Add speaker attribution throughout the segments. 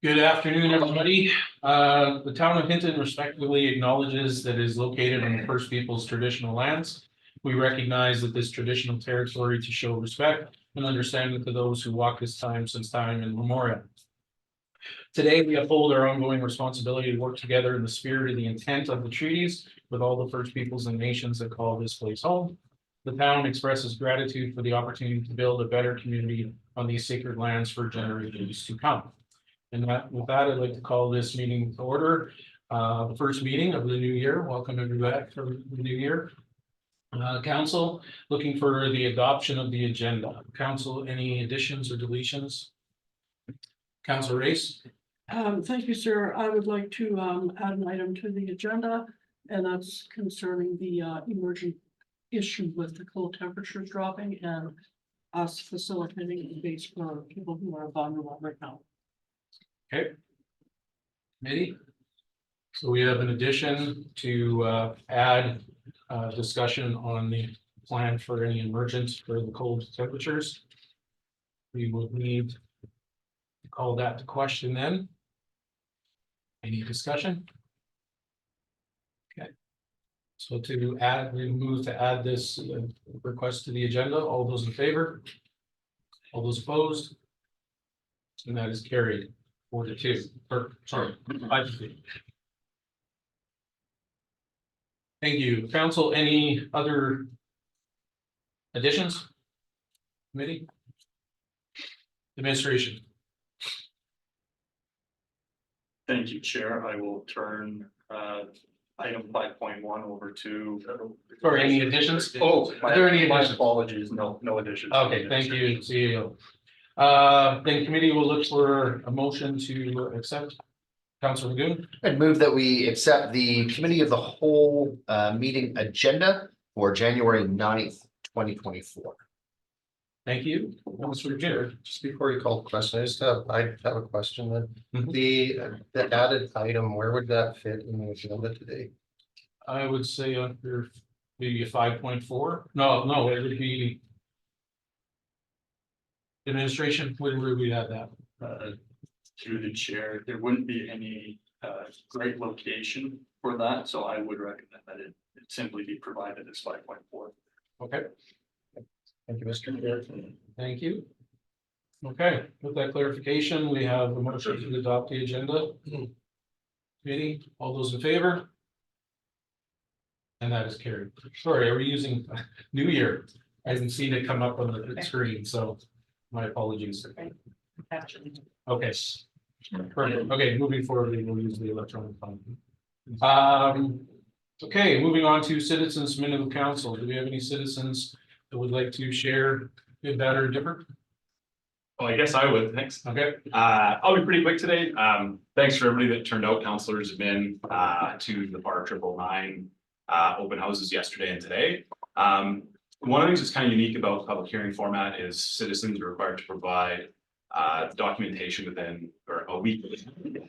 Speaker 1: Good afternoon, everybody. The town of Hinton respectfully acknowledges that it is located on the First Peoples traditional lands. We recognize that this traditional territory to show respect and understanding to those who walk this time since time immemorial. Today, we uphold our ongoing responsibility to work together in the spirit of the intent of the treaties with all the First Peoples and nations that call this place home. The town expresses gratitude for the opportunity to build a better community on these sacred lands for generations to come. And with that, I'd like to call this meeting to order. The first meeting of the new year. Welcome everybody for the new year. Council, looking for the adoption of the agenda. Council, any additions or deletions? Council Race.
Speaker 2: Thank you, sir. I would like to add an item to the agenda, and that's concerning the emerging issue with the cold temperatures dropping and us facilitating a base for people who are vulnerable right now.
Speaker 1: Okay. Committee. So we have an addition to add discussion on the plan for any emergence for the cold temperatures. We would need to call that to question then. Any discussion? Okay. So to add, we move to add this request to the agenda. All those in favor? All those opposed? And that is carried 4-2. Or sorry, 5-2. Thank you. Council, any other additions? Committee? Administration.
Speaker 3: Thank you, Chair. I will turn item 5.1 over to.
Speaker 1: Or any additions?
Speaker 3: Oh,
Speaker 1: Are there any
Speaker 3: my
Speaker 1: additions?
Speaker 3: apologies. No additions.
Speaker 1: Okay, thank you, CEO. Then committee will look for a motion to accept. Councilor Lagoon.
Speaker 4: I'd move that we accept the committee of the whole meeting agenda for January 9th, 2024.
Speaker 1: Thank you. Councilor Jared.
Speaker 5: Just before you call the question, I have a question then.
Speaker 1: Mhm.
Speaker 5: The added item, where would that fit in the agenda today?
Speaker 1: I would say under maybe a 5.4. No, it would be. Administration, where would we have that?
Speaker 3: Through the chair, there wouldn't be any great location for that, so I would recommend that it simply be provided as 5.4.
Speaker 1: Okay,
Speaker 5: Thank you, Mr. Chair.
Speaker 1: thank you. Okay, with that clarification, we have a motion to adopt the agenda. Committee, all those in favor? And that is carried. Sorry, are we using New Year? I haven't seen it come up on the screen, so my apologies. Okay. Perfect. Okay, moving forward, we will use the electronic fund. Okay, moving on to citizens minute of council. Do we have any citizens that would like to share good, bad, or different?
Speaker 6: Well, I guess I would. Thanks.
Speaker 1: Okay.
Speaker 6: I'll be pretty quick today. Thanks for everybody that turned out. Councilors have been to the Bar 999 open houses yesterday and today. One of the things that's kind of unique about the public hearing format is citizens are required to provide documentation within or a week,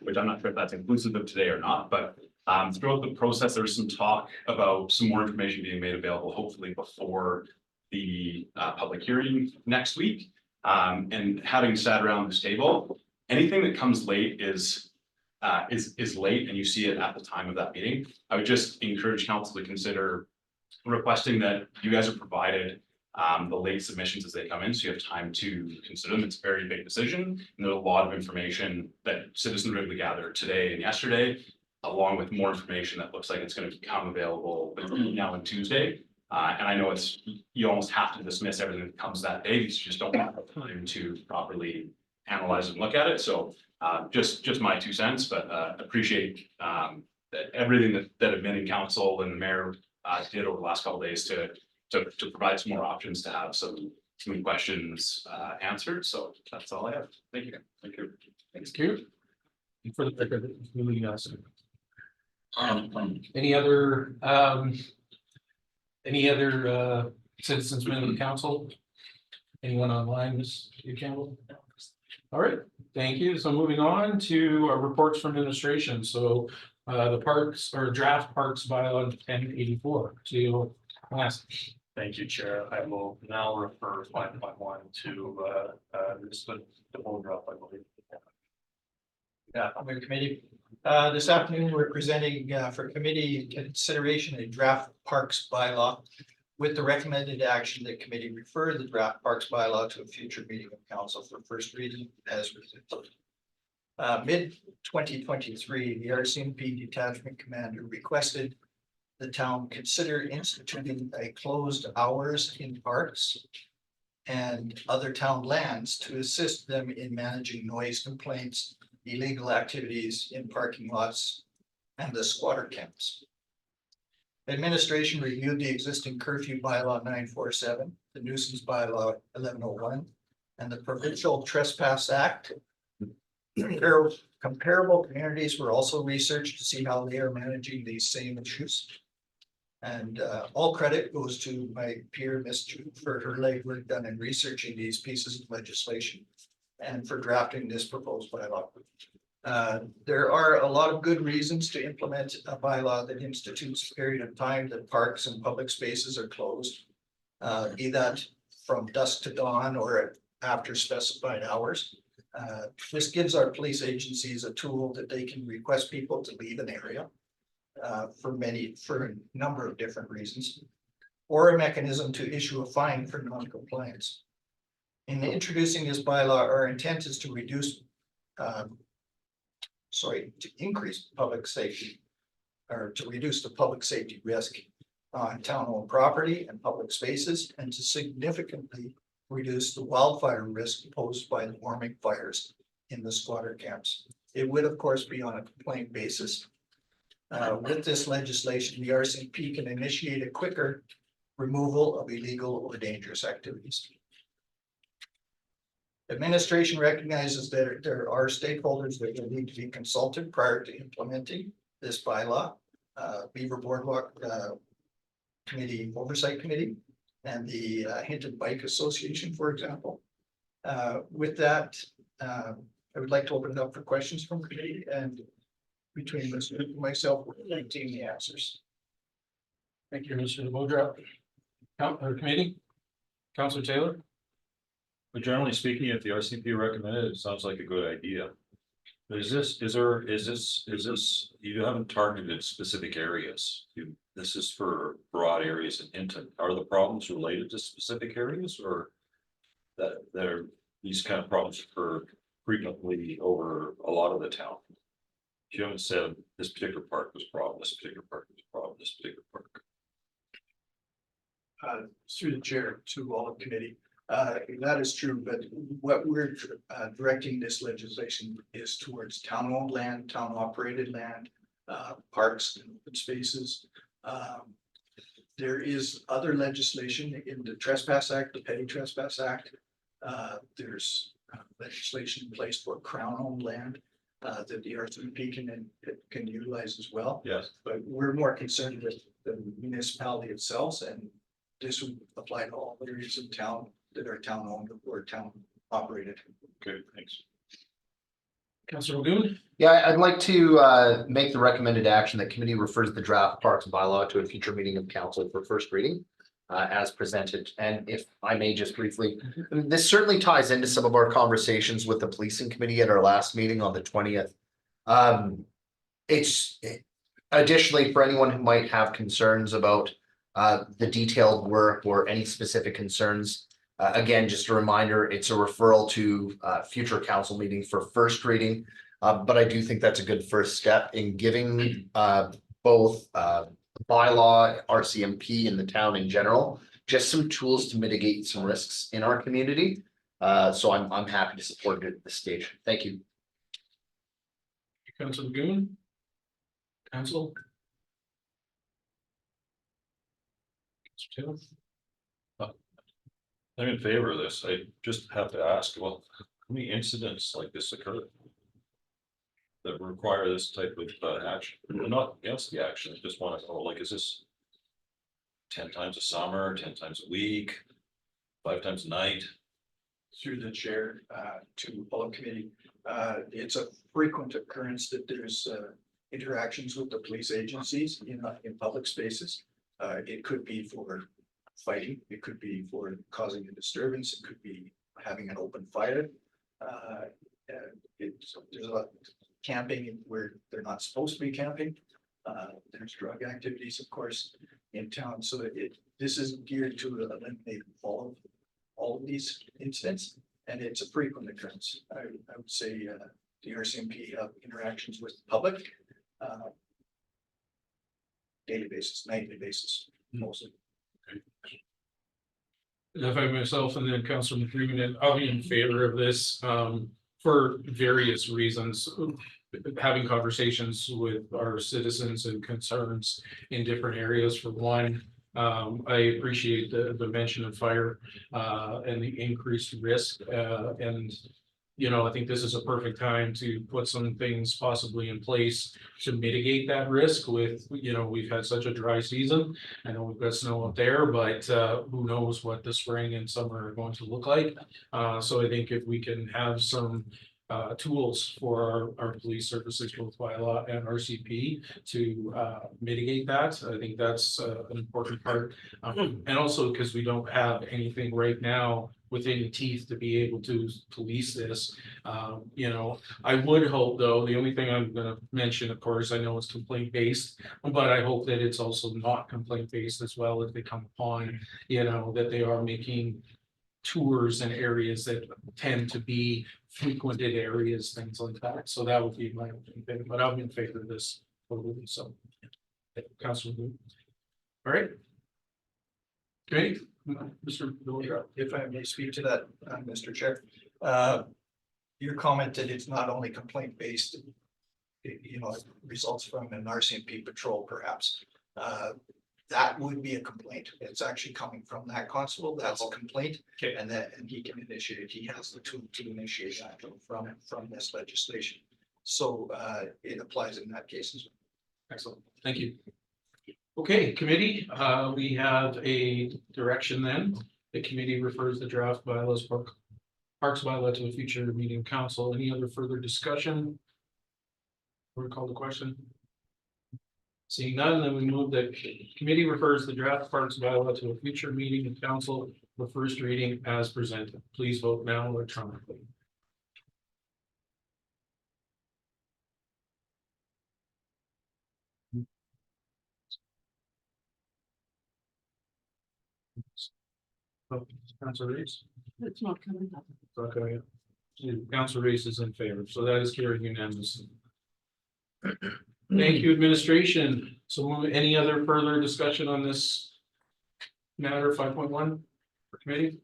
Speaker 6: which I'm not sure if that's inclusive of today or not, but throughout the process, there's some talk about some more information being made available, hopefully before the public hearing next week. And having sat around this table, anything that comes late is late, and you see it at the time of that meeting. I would just encourage council to consider requesting that you guys are provided the late submissions as they come in, so you have time to consider them. It's a very big decision, and there's a lot of information that citizens were able to gather today and yesterday, along with more information that looks like it's going to become available between now and Tuesday. And I know you almost have to dismiss everything that comes that day because you just don't have time to properly analyze and look at it. So just my 2 cents, but appreciate everything that admin and council and the mayor did over the last couple of days to provide some more options to have some questions answered. So that's all I have. Thank you. Thank you.
Speaker 1: Thank you. And for the record, really any other citizens minute of council? Anyone online, Ms. Campbell? All right, thank you. So moving on to our reports from administration. So the parks or draft parks bylaw 1084 to last.
Speaker 3: Thank you, Chair. I will now refer 5.1 to the hold up, I believe.
Speaker 7: Yeah, I'm in committee. This afternoon, we're presenting for committee consideration a draft parks bylaw with the recommended action that committee refer the draft parks bylaw to a future meeting of council for first reading as presented. Mid 2023, the RCMP detachment commander requested the town consider instituting a closed hours in parks and other town lands to assist them in managing noise complaints, illegal activities in parking lots, and the squatter camps. Administration reviewed the existing curfew bylaw 947, the nuisance bylaw 1101, and the provincial trespass act. Comparable communities were also researched to see how they are managing these same issues. And all credit goes to my peer, Ms. Jude, for her legwork done in researching these pieces of legislation and for drafting this proposed bylaw. There are a lot of good reasons to implement a bylaw that institutes a period of time that parks and public spaces are closed. Be that from dusk to dawn or after specified hours. This gives our police agencies a tool that they can request people to leave an area. For a number of different reasons, or a mechanism to issue a fine for non-compliance. In introducing this bylaw, our intent is to increase public safety or to reduce the public safety risk on town-owned property and public spaces, and to significantly reduce the wildfire risk posed by the warming fires in the squatter camps. It would, of course, be on a complaint basis. With this legislation, the RCMP can initiate a quicker removal of illegal or dangerous activities. Administration recognizes that there are stakeholders that will need to be consulted prior to implementing this bylaw. Beaver Boardwalk Committee Oversight Committee and the Hinton Bike Association, for example. With that, I would like to open it up for questions from committee, and between myself, we're team the answers.
Speaker 1: Thank you, Mr. Bodra. Committee, Councilor Taylor.
Speaker 8: But generally speaking, if the RCP recommended, it sounds like a good idea. But is this, you haven't targeted specific areas. This is for broad areas in Hinton. Are the problems related to specific areas, or that there these kind of problems occur frequently over a lot of the town? You haven't said this particular park was a problem, this particular park was a problem, this particular park.
Speaker 7: Through the chair to all of committee. That is true, but what we're directing this legislation is towards town-owned land, town-operated land, parks and open spaces. There is other legislation in the Trespass Act, the Petty Trespass Act. There's legislation in place for crown-owned land that the RCMP can utilize as well.
Speaker 8: Yes.
Speaker 7: But we're more concerned with the municipality itself, and this would apply to all areas of town that are town owned or town operated.
Speaker 8: Okay, thanks.
Speaker 1: Councilor Goon.
Speaker 4: Yeah, I'd like to make the recommended action that committee refers the draft parks bylaw to a future meeting of council for first reading as presented. And if I may just briefly, this certainly ties into some of our conversations with the policing committee at our last meeting on the 20th. It's additionally for anyone who might have concerns about the detailed work or any specific concerns. Again, just a reminder, it's a referral to future council meeting for first reading. But I do think that's a good first step in giving both bylaw, RCMP and the town in general, just some tools to mitigate some risks in our community. So I'm happy to support it at this stage. Thank you.
Speaker 1: Councilor Goon. Council.
Speaker 8: I'm in favor of this. I just have to ask, well, how many incidents like this occur that require this type of action? I'm not against the action. I just want to know, like, is this 10 times a summer, 10 times a week, 5 times a night?
Speaker 7: Through the chair to all of committee, it's a frequent occurrence that there's interactions with the police agencies in public spaces. It could be for fighting, it could be for causing a disturbance, it could be having an open fire. There's a lot camping where they're not supposed to be camping. There's drug activities, of course, in town, so this is geared to eliminate all of these incidents, and it's a frequent occurrence. I would say the RCMP have interactions with the public daily basis, nightly basis, mostly.
Speaker 1: If I myself and then Councilor McCreamy, and I'll be in favor of this, for various reasons. Having conversations with our citizens and concerns in different areas. For one, I appreciate the mention of fire, and the increased risk, and you know, I think this is a perfect time to put some things possibly in place to mitigate that risk with, you know, we've had such a dry season. I know we've got snow up there, but who knows what the spring and summer are going to look like. So I think if we can have some tools for our police services, both bylaw and RCP, to mitigate that. I think that's an important part. And also because we don't have anything right now within the teeth to be able to police this. You know, I would hope, though, the only thing I'm gonna mention, of course, I know it's complaint based, but I hope that it's also not complaint based as well if they come upon, you know, that they are making tours in areas that tend to be frequented areas, things like that. So that would be my opinion, but I'm in favor of this totally, so. Councilor Wu. All right. Okay, Mr. Miller.
Speaker 7: If I may speak to that, Mr. Chair, your comment that it's not only complaint based, you know, it results from an RCMP patrol perhaps. That would be a complaint. It's actually coming from that constable. That's a complaint.
Speaker 1: Okay.
Speaker 7: And he can initiate, he has the tool to initiate action from this legislation. So it applies in that case as well.
Speaker 1: Excellent, thank you. Okay, committee, we have a direction then. The committee refers the draft bylaws Parks bylaw to a future meeting of council. Any other further discussion? Or call the question? Seeing none, then we move that committee refers the draft Parks bylaw to a future meeting of council for first reading as presented. Please vote now electronically. Councilor Reese?
Speaker 2: It's not coming up.
Speaker 1: Okay. Councilor Reese is in favor, so that is carried unanimously. Thank you, administration. So any other further discussion on this matter 5.1 for committee?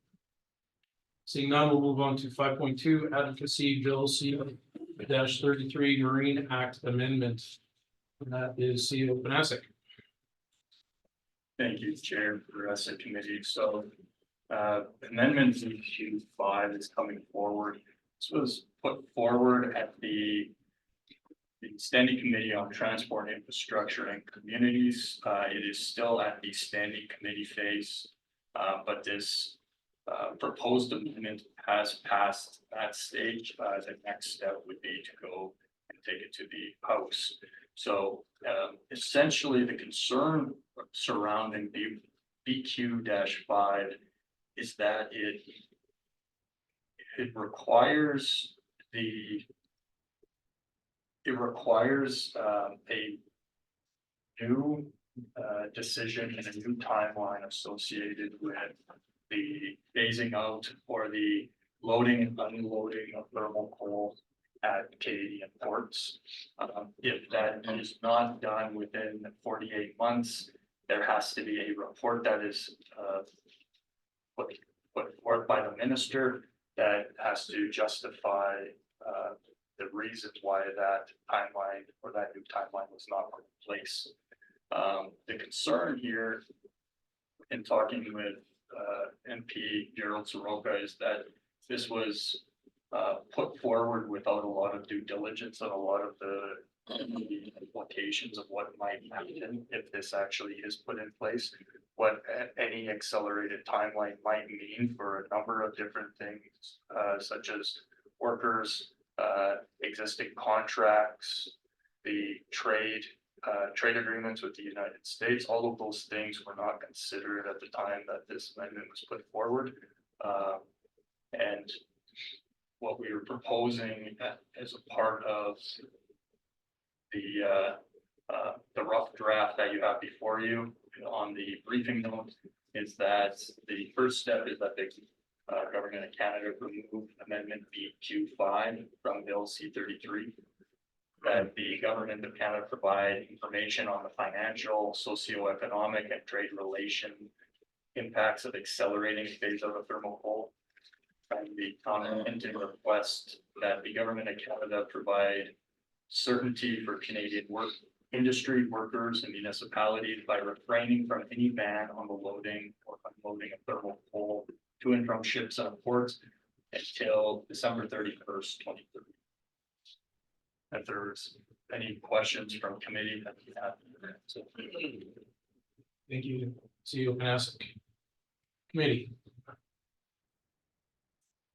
Speaker 1: Seeing none, we'll move on to 5.2 Advocacy Bill C-33 Marine Act Amendment. And that is CEO Panasic.
Speaker 3: Thank you, Chair, for us at committee. So amendment Q5 is coming forward. This was put forward at the Standing Committee on Transport, Infrastructure and Communities. It is still at the Standing Committee phase, but this proposed amendment has passed that stage. The next step would be to go and take it to the House. So essentially, the concern surrounding the BQ-5 is that it requires a new decision and a new timeline associated with the phasing out or the loading and unloading of thermal coal at Canadian ports. If that is not done within 48 months, there has to be a report that is put forth by the minister that has to justify the reasons why that timeline or that new timeline was not put in place. The concern here in talking with MP Gerald Soroka is that this was put forward without a lot of due diligence and a lot of the implications of what might happen if this actually is put in place, what any accelerated timeline might mean for a number of different things, such as workers, existing contracts, the trade trade agreements with the United States. All of those things were not considered at the time that this amendment was put forward. And what we were proposing as a part of the rough draft that you have before you on the briefing note is that the first step is that the government of Canada remove amendment BQ5 from Bill C-33. That the government of Canada provide information on the financial, socioeconomic, and trade relation impacts of accelerating phase out of thermal coal. And the comment and request that the government of Canada provide certainty for Canadian industry workers and municipalities by refraining from any ban on the loading or unloading of thermal coal to and from ships and ports until December 31st, 2030. If there's any questions from committee that you have. So,
Speaker 1: Thank you, CEO Panasic. Committee.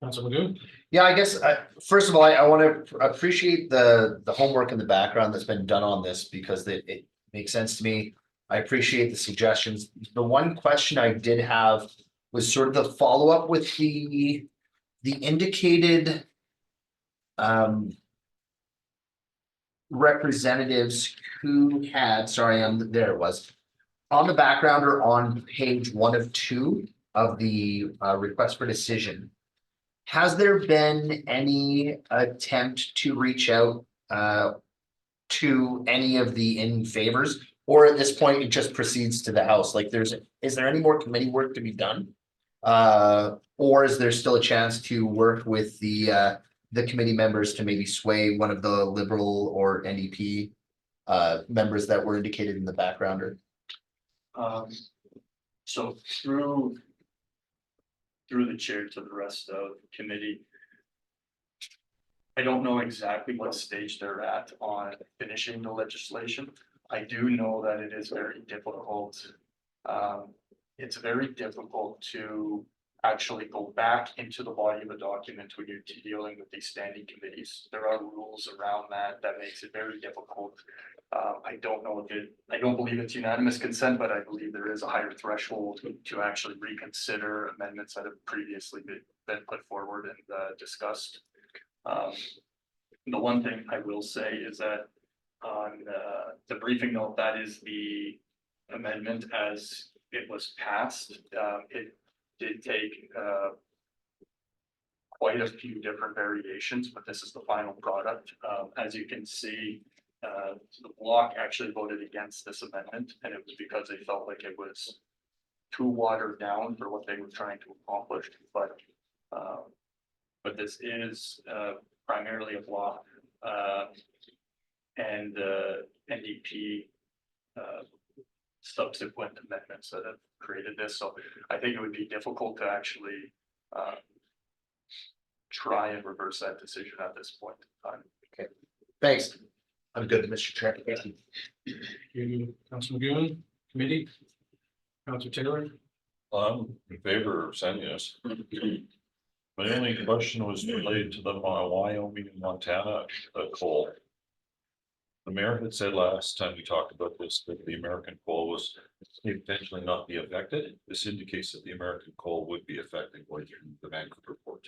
Speaker 1: Councilor Magoo.
Speaker 4: Yeah, I guess, first of all, I want to appreciate the homework in the background that's been done on this because it makes sense to me. I appreciate the suggestions. The one question I did have was sort of the follow-up with the indicated representatives who had, sorry, there it was, on the background or on page 1 of 2 of the request for decision. Has there been any attempt to reach out to any of the in favors, or at this point it just proceeds to the House? Like, is there any more committee work to be done? Or is there still a chance to work with the committee members to maybe sway one of the Liberal or NDP members that were indicated in the backgrounder?
Speaker 3: So through the chair to the rest of the committee. I don't know exactly what stage they're at on finishing the legislation. I do know that it is very difficult. It's very difficult to actually go back into the body of a document when you're dealing with these standing committees. There are rules around that makes it very difficult. I don't know if I don't believe it's unanimous consent, but I believe there is a higher threshold to actually reconsider amendments that have previously been put forward and discussed. The one thing I will say is that on the briefing note, that is the amendment as it was passed. It did take quite a few different variations, but this is the final product. As you can see, the bloc actually voted against this amendment, and it was because they felt like it was too watered down for what they were trying to accomplish. But this is primarily a bloc and NDP subsequent amendments that have created this. So I think it would be difficult to actually try and reverse that decision at this point in time.
Speaker 4: Okay, thanks. I'm good, Mr. Chair. Thank you.
Speaker 1: Thank you, Councilor Magoo. Committee. Councilor Taylor.
Speaker 8: I'm in favor of sending this. My only question was related to the Wyoming and Montana coal. The mayor had said last time we talked about this, that the American coal was potentially not be affected. This indicates that the American coal would be affected going through the Vancouver port,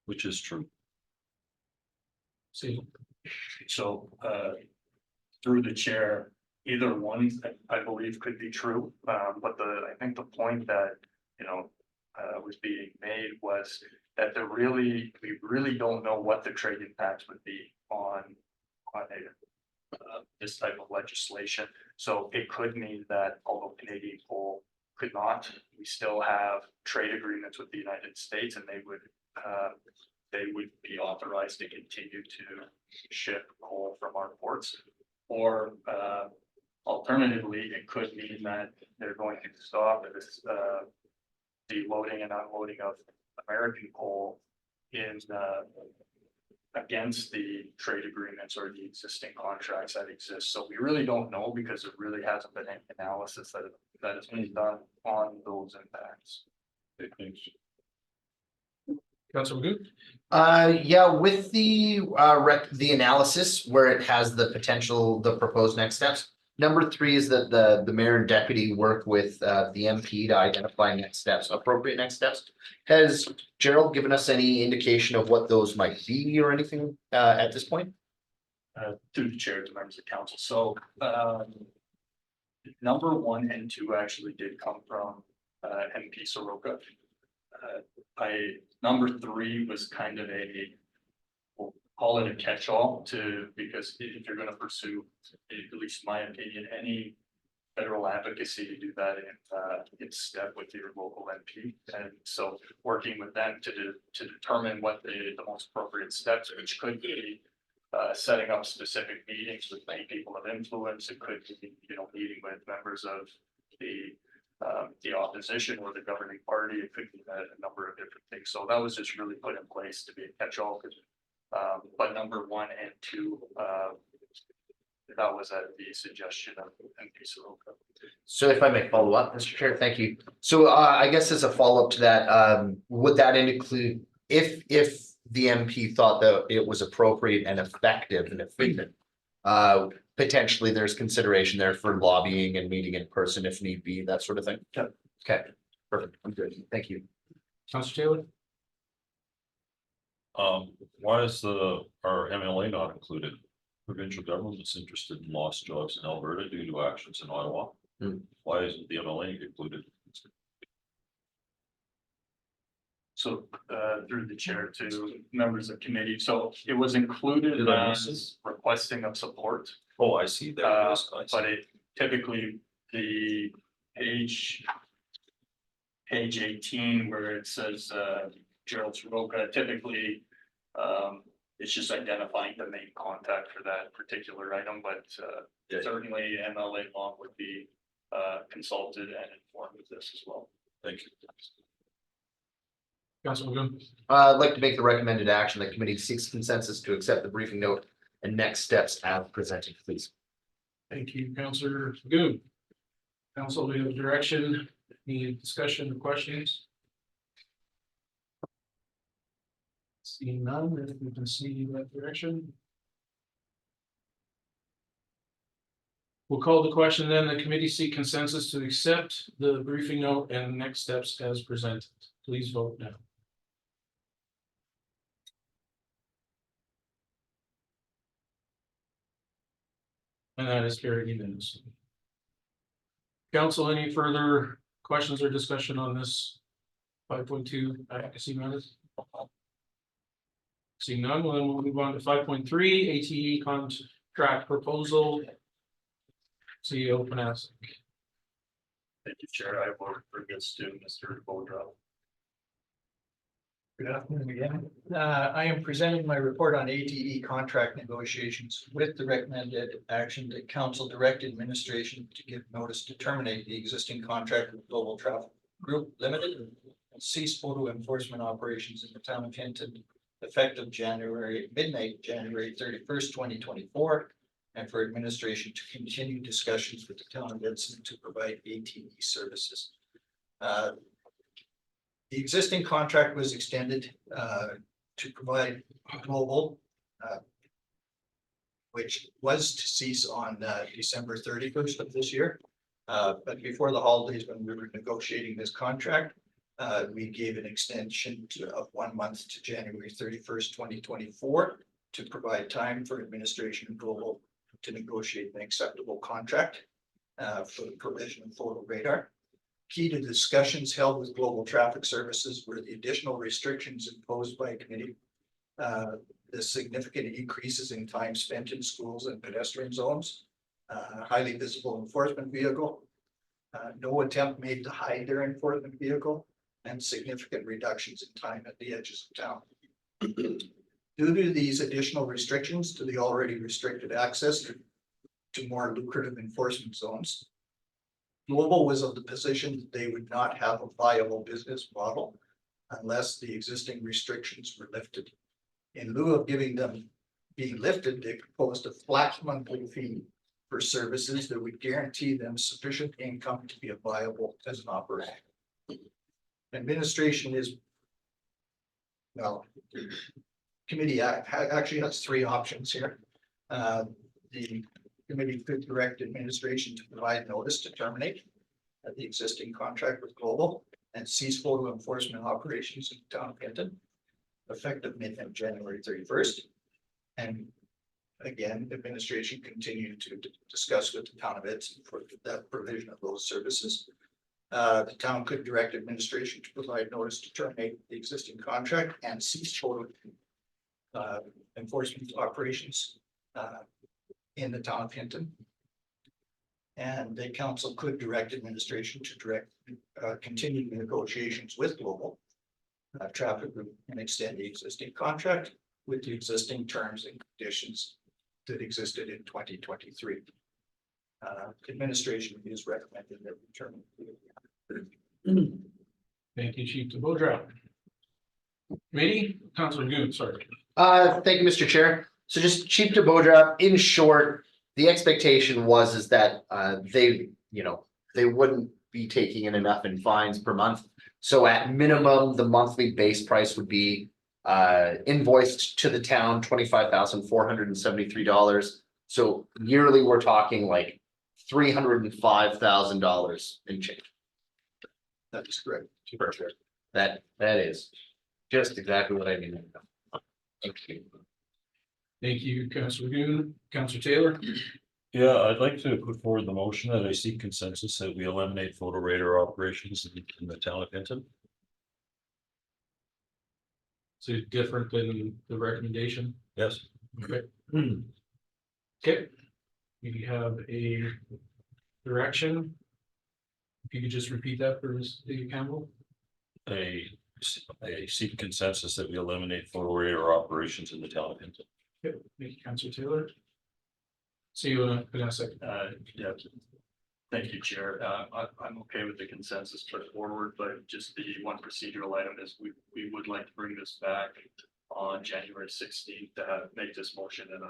Speaker 8: which is true.
Speaker 1: See.
Speaker 3: So through the chair, either one I believe could be true. But I think the point that was being made was that we really don't know what the trade impacts would be on this type of legislation. So it could mean that although Canadian coal could not, we still have trade agreements with the United States, and they would be authorized to continue to ship coal from our ports. Or alternatively, it could mean that they're going to stop this the loading and unloading of American coal in against the trade agreements or the existing contracts that exist. So we really don't know because there really hasn't been any analysis that has been done on those impacts.
Speaker 8: Thanks.
Speaker 1: Councilor Good?
Speaker 4: Yeah, with the the analysis where it has the potential, the proposed next steps. Number 3 is that the mayor and deputy work with the MP to identify next steps, appropriate next steps. Has Gerald given us any indication of what those might be or anything at this point?
Speaker 3: Through the chair to members of council. So, number 1 and 2 actually did come from, MP Soroka. Number 3 was kind of we'll call it a catch-all because if you're gonna pursue, at least in my opinion, any federal advocacy to do that in step with your local MP. And so working with them to determine what the most appropriate steps, which could be setting up specific meetings with many people of influence. It could be, meeting with members of the opposition or the governing party. It could be a number of different things. So that was just really put in place to be a catch-all. But number 1 and 2, that was at the suggestion of MP Soroka.
Speaker 4: So if I may follow up, Mr. Chair, thank you. So I guess as a follow-up to that, would that include if the MP thought that it was appropriate and effective and efficient? Potentially there's consideration there for lobbying and meeting in person if need be, that sort of thing.
Speaker 3: Yeah.
Speaker 4: Okay, perfect. I'm good. Thank you.
Speaker 1: Councilor Taylor?
Speaker 8: Why is our MLA not included? Provincial government is interested in lost jobs in Alberta due to actions in Ottawa. Why isn't the MLA included?
Speaker 3: So through the chair to members of committee, so it was included
Speaker 8: Did I miss
Speaker 3: as requesting of support.
Speaker 8: Oh, I see there. it is. I see.
Speaker 3: But it typically the page 18 where it says Gerald Soroka, typically it's just identifying the main contact for that particular item, but certainly MLA law would be consulted and informed of this as well.
Speaker 8: Thank you.
Speaker 1: Councilor Good?
Speaker 4: I'd like to make the recommended action that committee seeks consensus to accept the briefing note and next steps as presented, please.
Speaker 1: Thank you, Councilor Good. Council, we have direction, any discussion or questions? Seeing none, if we can see that direction. We'll call the question then, the committee seek consensus to accept the briefing note and next steps as presented. Please vote now. And that is carried unanimously. Council, any further questions or discussion on this 5.2 advocacy matters? Seeing none, well, then we'll move on to 5.3 ATE contract proposal. CEO Panasic.
Speaker 3: Thank you, Chair. I will bring this to Mr. Bodrow.
Speaker 7: Good afternoon again. I am presenting my report on ATE contract negotiations with the recommended action that council direct administration to give notice to terminate the existing contract with Global Traffic Group Limited and cease photo enforcement operations in the town of Hinton effective midnight, January 31st, 2024, and for administration to continue discussions with the town of Edson to provide ATE services. The existing contract was extended to provide Global, which was to cease on December 31st of this year. But before the holidays, when we were negotiating this contract, we gave an extension of 1 month to January 31st, 2024 to provide time for administration and Global to negotiate an acceptable contract for the provision of photo radar. Key to discussions held with Global Traffic Services were the additional restrictions imposed by committee, the significant increases in time spent in schools and pedestrian zones, highly visible enforcement vehicle, no attempt made to hide their enforcement vehicle, and significant reductions in time at the edges of town. Due to these additional restrictions to the already restricted access to more lucrative enforcement zones, Global was of the position that they would not have a viable business model unless the existing restrictions were lifted. In lieu of being lifted, they proposed a flat monthly fee for services that would guarantee them sufficient income to be viable as an operator. Administration is Well, the committee actually has three options here. The committee could direct administration to provide notice to terminate the existing contract with Global and cease photo enforcement operations in the town of Hinton, effective midnight January 31st. And again, administration continued to discuss with the town of Edson for that provision of those services. The town could direct administration to provide notice to terminate the existing contract and cease photo enforcement operations in the town of Hinton. And the council could direct administration to continue negotiations with Global Traffic Group and extend the existing contract with the existing terms and conditions that existed in 2023. Administration is recommending that we terminate.
Speaker 1: Thank you, Chief DeBoudreau. Committee, Councilor Goon, sorry.
Speaker 4: Thank you, Mr. Chair. So just Chief DeBoudreau, in short, the expectation was that they wouldn't be taking in enough in fines per month. So at minimum, the monthly base price would be invoiced to the town $25,473. So yearly, we're talking like $305,000 in change.
Speaker 7: That is correct.
Speaker 4: Perfect. That is just exactly what I needed. Okay.
Speaker 1: Thank you, Councilor Goon. Councilor Taylor.
Speaker 8: Yeah, I'd like to put forward the motion that I seek consensus that we eliminate photo radar operations in the town of Hinton.
Speaker 1: So different than the recommendation.
Speaker 8: Yes.
Speaker 1: Okay. Okay. We have a direction. If you could just repeat that for Mr. Campbell.
Speaker 8: I seek consensus that we eliminate photo radar operations in the town of Hinton.
Speaker 1: Okay, thank you, Councilor Taylor. See you, Vanessa.
Speaker 3: Yeah. Thank you, Chair. I'm okay with the consensus put forward, but just the one procedural item is we would like to bring this back on January 16th to make this motion in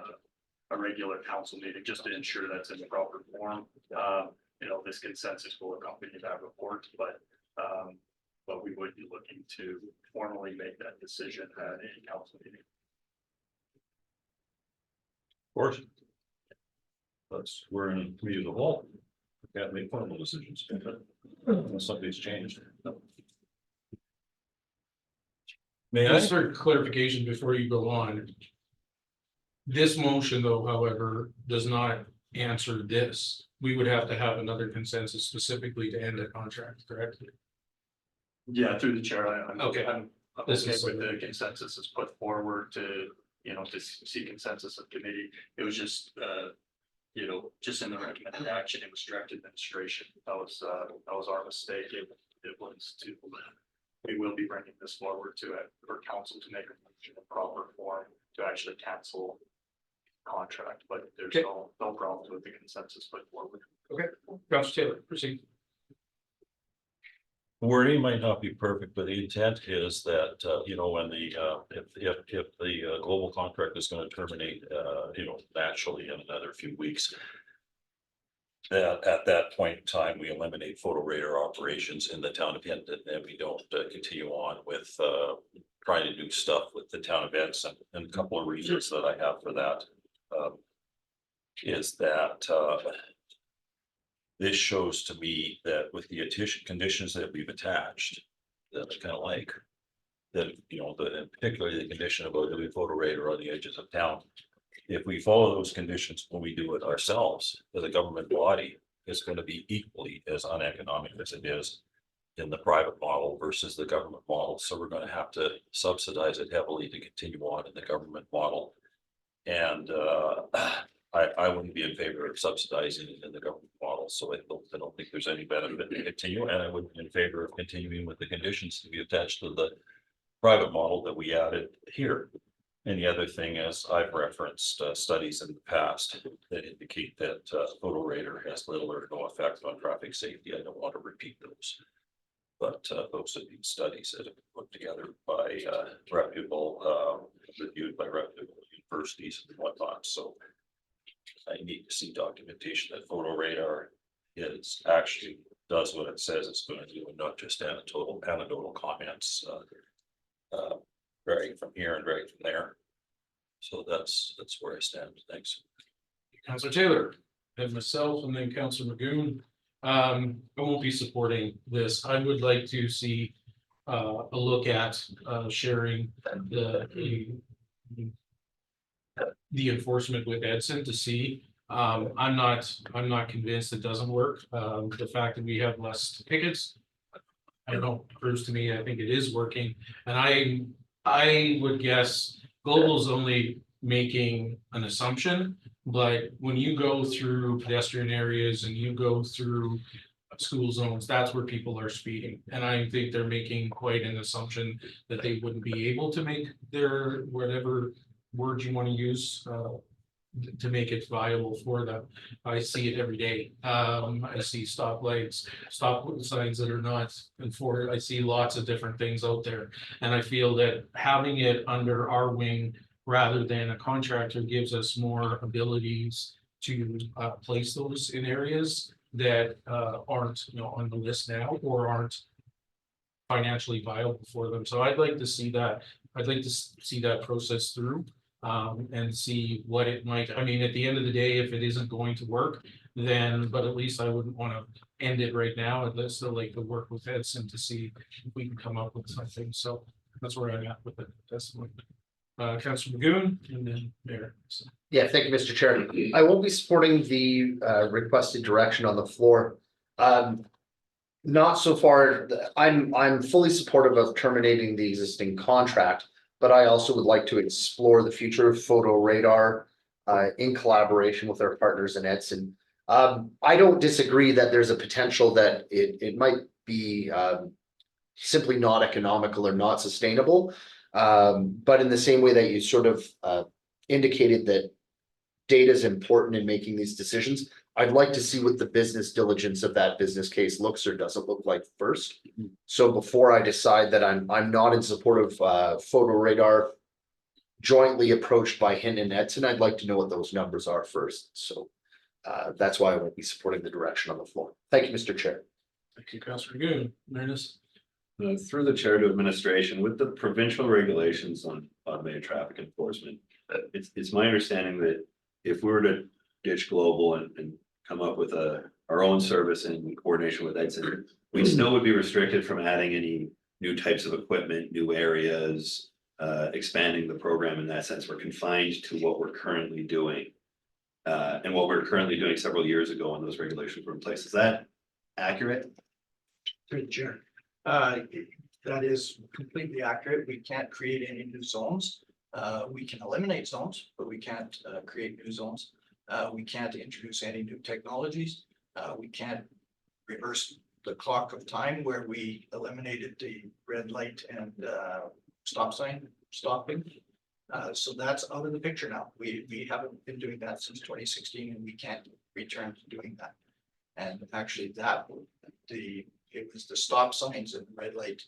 Speaker 3: a regular council meeting, just to ensure that's in the proper form. This consensus will accompany that report, but we would be looking to formally make that decision at a council meeting.
Speaker 8: Of course. We're in a committee of the whole. We can't make formal decisions. Unless something's changed. May I?
Speaker 1: Just for clarification before you go on. This motion, though, however, does not answer this. We would have to have another consensus specifically to end a contract, correct?
Speaker 3: Yeah, through the chair, I'm
Speaker 1: Okay.
Speaker 3: okay
Speaker 1: This is-
Speaker 3: with the consensus is put forward to see consensus of committee. It was just, just in the recommended action, it was direct administration. That was our mistake. It was we will be bringing this forward for council to make a motion in proper form to actually cancel contract, but there's
Speaker 1: Okay.
Speaker 3: no problems with the consensus put forward.
Speaker 1: Okay, Councilor Taylor, proceed.
Speaker 8: The wording might not be perfect, but the intent is that, when if the global contract is going to terminate, naturally in another few weeks. That at that point in time, we eliminate photo radar operations in the town of Hinton, and we don't continue on with trying to do stuff with the town of Edson. And a couple of reasons that I have for that is that this shows to me that with the conditions that we've attached, that I kind of like, that, particularly the condition about doing photo radar on the edges of town. If we follow those conditions when we do it ourselves as a government body, it's going to be equally as uneconomic as it is in the private model versus the government model. So we're going to have to subsidize it heavily to continue on in the government model. And I wouldn't be in favor of subsidizing it in the government model. So I don't think there's any benefit to continue. And I would be in favor of continuing with the conditions to be attached to the private model that we added here. And the other thing is I've referenced studies in the past that indicate that photo radar has little or no effect on traffic safety. I don't want to repeat those. But those have been studies that have been put together by reviewed by reputable universities and whatnot. So I need to see documentation that photo radar is actually does what it says it's going to do, and not just anecdotal comments. dragging from here and dragging from there. So that's where I stand. Thanks.
Speaker 1: Councillor Taylor, and myself, and then Councillor Magoon. I won't be supporting this. I would like to see a look at sharing the enforcement with Edson to see. I'm not convinced it doesn't work. The fact that we have less tickets, I don't know, proves to me, I think it is working. And I would guess Global's only making an assumption, but when you go through pedestrian areas and you go through school zones, that's where people are speeding. And I think they're making quite an assumption that they wouldn't be able to make their, whatever word you want to use, to make it viable for them. I see it every day. I see stoplights, stop signs that are not enforced. I see lots of different things out there. And I feel that having it under our wing rather than a contractor gives us more abilities to place those in areas that aren't, on the list now or aren't financially viable for them. So I'd like to see that. I'd like to see that process through. And see what it might, I mean, at the end of the day, if it isn't going to work, then, but at least I wouldn't want to end it right now. I'd still like to work with Edson to see if we can come up with something. So that's where I'm at with it. That's what, Councillor Magoon and then Mayor. So.
Speaker 4: Yeah, thank you, Mr. Chair. I won't be supporting the requested direction on the floor. Not so far, I'm fully supportive of terminating the existing contract, but I also would like to explore the future of photo radar in collaboration with our partners in Edson. I don't disagree that there's a potential that it might be simply not economical or not sustainable. But in the same way that you sort of indicated that data is important in making these decisions, I'd like to see what the business diligence of that business case looks or doesn't look like first. So before I decide that I'm not in support of photo radar jointly approached by Hinton and Edson, I'd like to know what those numbers are first. So that's why I won't be supporting the direction on the floor. Thank you, Mr. Chair.
Speaker 1: Thank you, Councillor Magoon. Marinus.
Speaker 9: Through the chair to administration, with the provincial regulations on automated traffic enforcement, it's my understanding that if we were to ditch Global and come up with our own service in coordination with Edson, we still would be restricted from adding any new types of equipment, new areas, expanding the program in that sense. We're confined to what we're currently doing. And what we were currently doing several years ago when those regulations were in place. Is that accurate?
Speaker 7: Through the chair. That is completely accurate. We can't create any new zones. We can eliminate zones, but we can't create new zones. We can't introduce any new technologies. We can't reverse the clock of time where we eliminated the red light and stop sign stopping. So that's out of the picture now. We haven't been doing that since 2016 and we can't return to doing that. And actually it was the stop signs and red light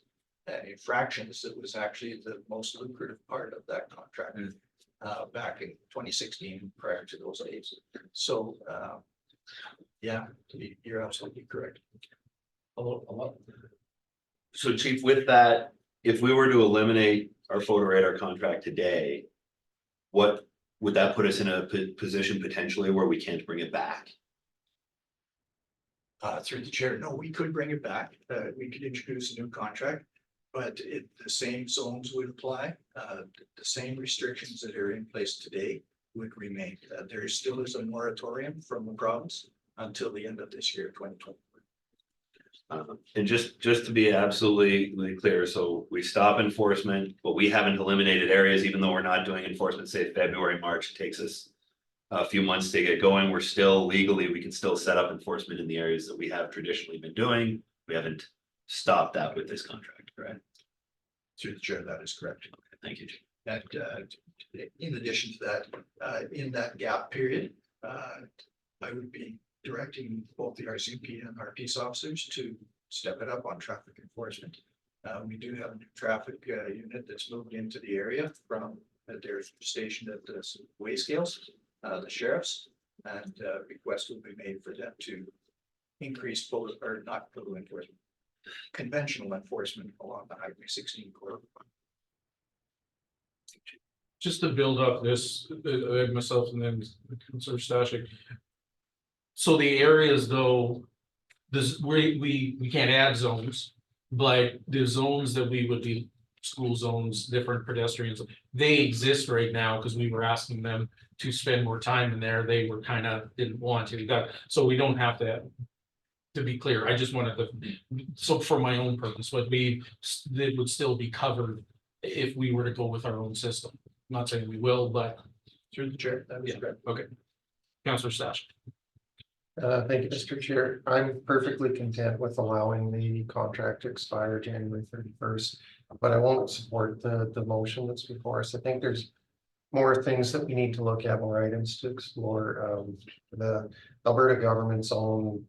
Speaker 7: infractions that was actually the most lucrative part of that contract back in 2016 prior to those days. So yeah, you're absolutely correct.
Speaker 9: So Chief, with that, if we were to eliminate our photo radar contract today, what would that put us in a position potentially where we can't bring it back?
Speaker 7: Through the chair, no, we could bring it back. We could introduce a new contract, but the same zones would apply. The same restrictions that are in place today would remain. There still is a moratorium from the province until the end of this year, 2020.
Speaker 9: And just to be absolutely clear, so we stop enforcement, but we haven't eliminated areas, even though we're not doing enforcement, say February, March, it takes us a few months to get going. We're still legally, we can still set up enforcement in the areas that we have traditionally been doing. We haven't stopped that with this contract, correct?
Speaker 7: Through the chair, that is correct.
Speaker 9: Okay, thank you, Chief.
Speaker 7: And in addition to that, in that gap period, I would be directing both the RCP and our peace officers to step it up on traffic enforcement. We do have a new traffic unit that's moved into the area from they're stationed at the weigh scales, the sheriffs, and request will be made for them to increase photo or not photo enforcement, conventional enforcement along the Highway 16 corridor.
Speaker 1: just to build up this, myself and then Councilor Stashik. So the areas though, this, we can't add zones, but the zones that we would be, school zones, different pedestrians, they exist right now, because we were asking them to spend more time in there, they were kind of didn't want to, that, so we don't have to. To be clear, I just wanted to, so for my own purpose, would be, it would still be covered if we were to go with our own system. I'm not saying we will, but.
Speaker 7: Through the chair, that was correct.
Speaker 1: Okay. Councilor Stash.
Speaker 5: Thank you, Mr. Chair. I'm perfectly content with allowing the contract to expire January 31st. But I won't support the motion that's before us. I think there's more things that we need to look at, more items to explore. The Alberta government's own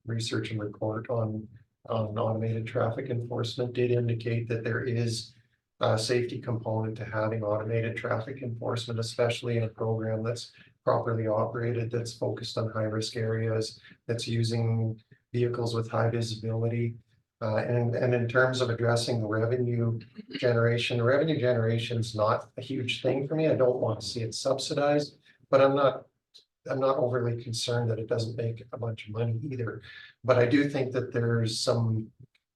Speaker 5: research and report on automated traffic enforcement did indicate that there is a safety component to having automated traffic enforcement, especially in a program that's properly operated, that's focused on high-risk areas, that's using vehicles with high visibility. And in terms of addressing the revenue generation is not a huge thing for me. I don't want to see it subsidized, but I'm not overly concerned that it doesn't make a bunch of money either. But I do think that there's some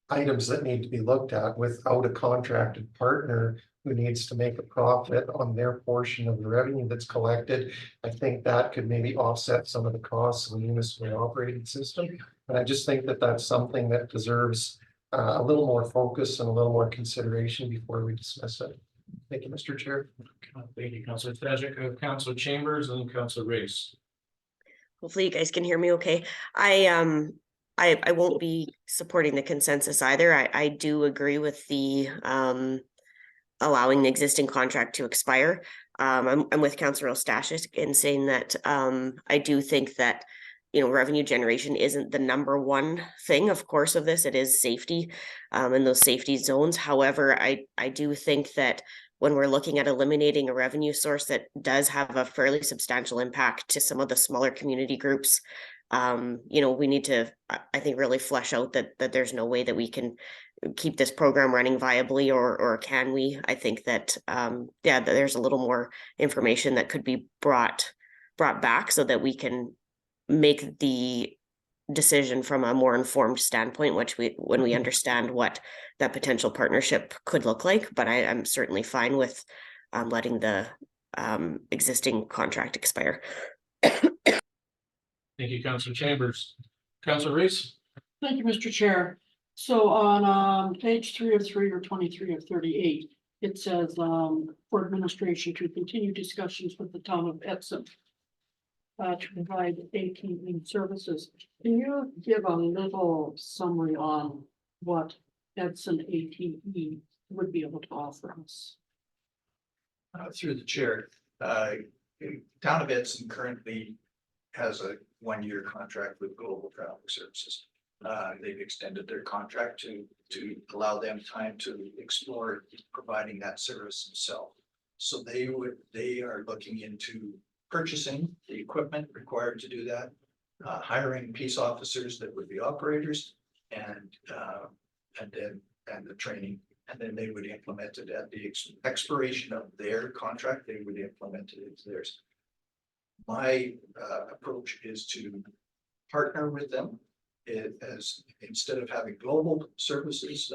Speaker 5: items that need to be looked at without a contracted partner who needs to make a profit on their portion of the revenue that's collected. I think that could maybe offset some of the costs of the municipal operating system. And I just think that that's something that deserves a little more focus and a little more consideration before we dismiss it. Thank you, Mr. Chair.
Speaker 1: Thank you, Councilor Stash, Councilor Chambers, and Councilor Race.
Speaker 10: Hopefully you guys can hear me okay. I won't be supporting the consensus either. I do agree with the allowing the existing contract to expire. I'm with Councilor Stashis in saying that I do think that, you know, revenue generation isn't the number one thing, of course, of this. It is safety and those safety zones. However, I do think that when we're looking at eliminating a revenue source that does have a fairly substantial impact to some of the smaller community groups, you know, we need to, I think, really flesh out that there's no way that we can keep this program running viably, or can we? I think that yeah, there's a little more information that could be brought back so that we can make the decision from a more informed standpoint, when we understand what that potential partnership could look like. But I'm certainly fine with letting the existing contract expire.
Speaker 1: Thank you, Councilor Chambers. Councilor Race.
Speaker 2: Thank you, Mr. Chair. So on page 3 of 3 or 23 of 38, it says for administration to continue discussions with the town of Edson to provide ATE services. Can you give a little summary on what Edson ATE would be able to offer us?
Speaker 7: Through the chair, town of Edson currently has a 1-year contract with Global Traffic Services. They've extended their contract to allow them time to explore providing that service themselves. So they are looking into purchasing the equipment required to do that, hiring peace officers that would be operators, and the training, and then they would implement it at the expiration of their contract. They would implement it as theirs. My approach is to partner with them, as instead of having global services,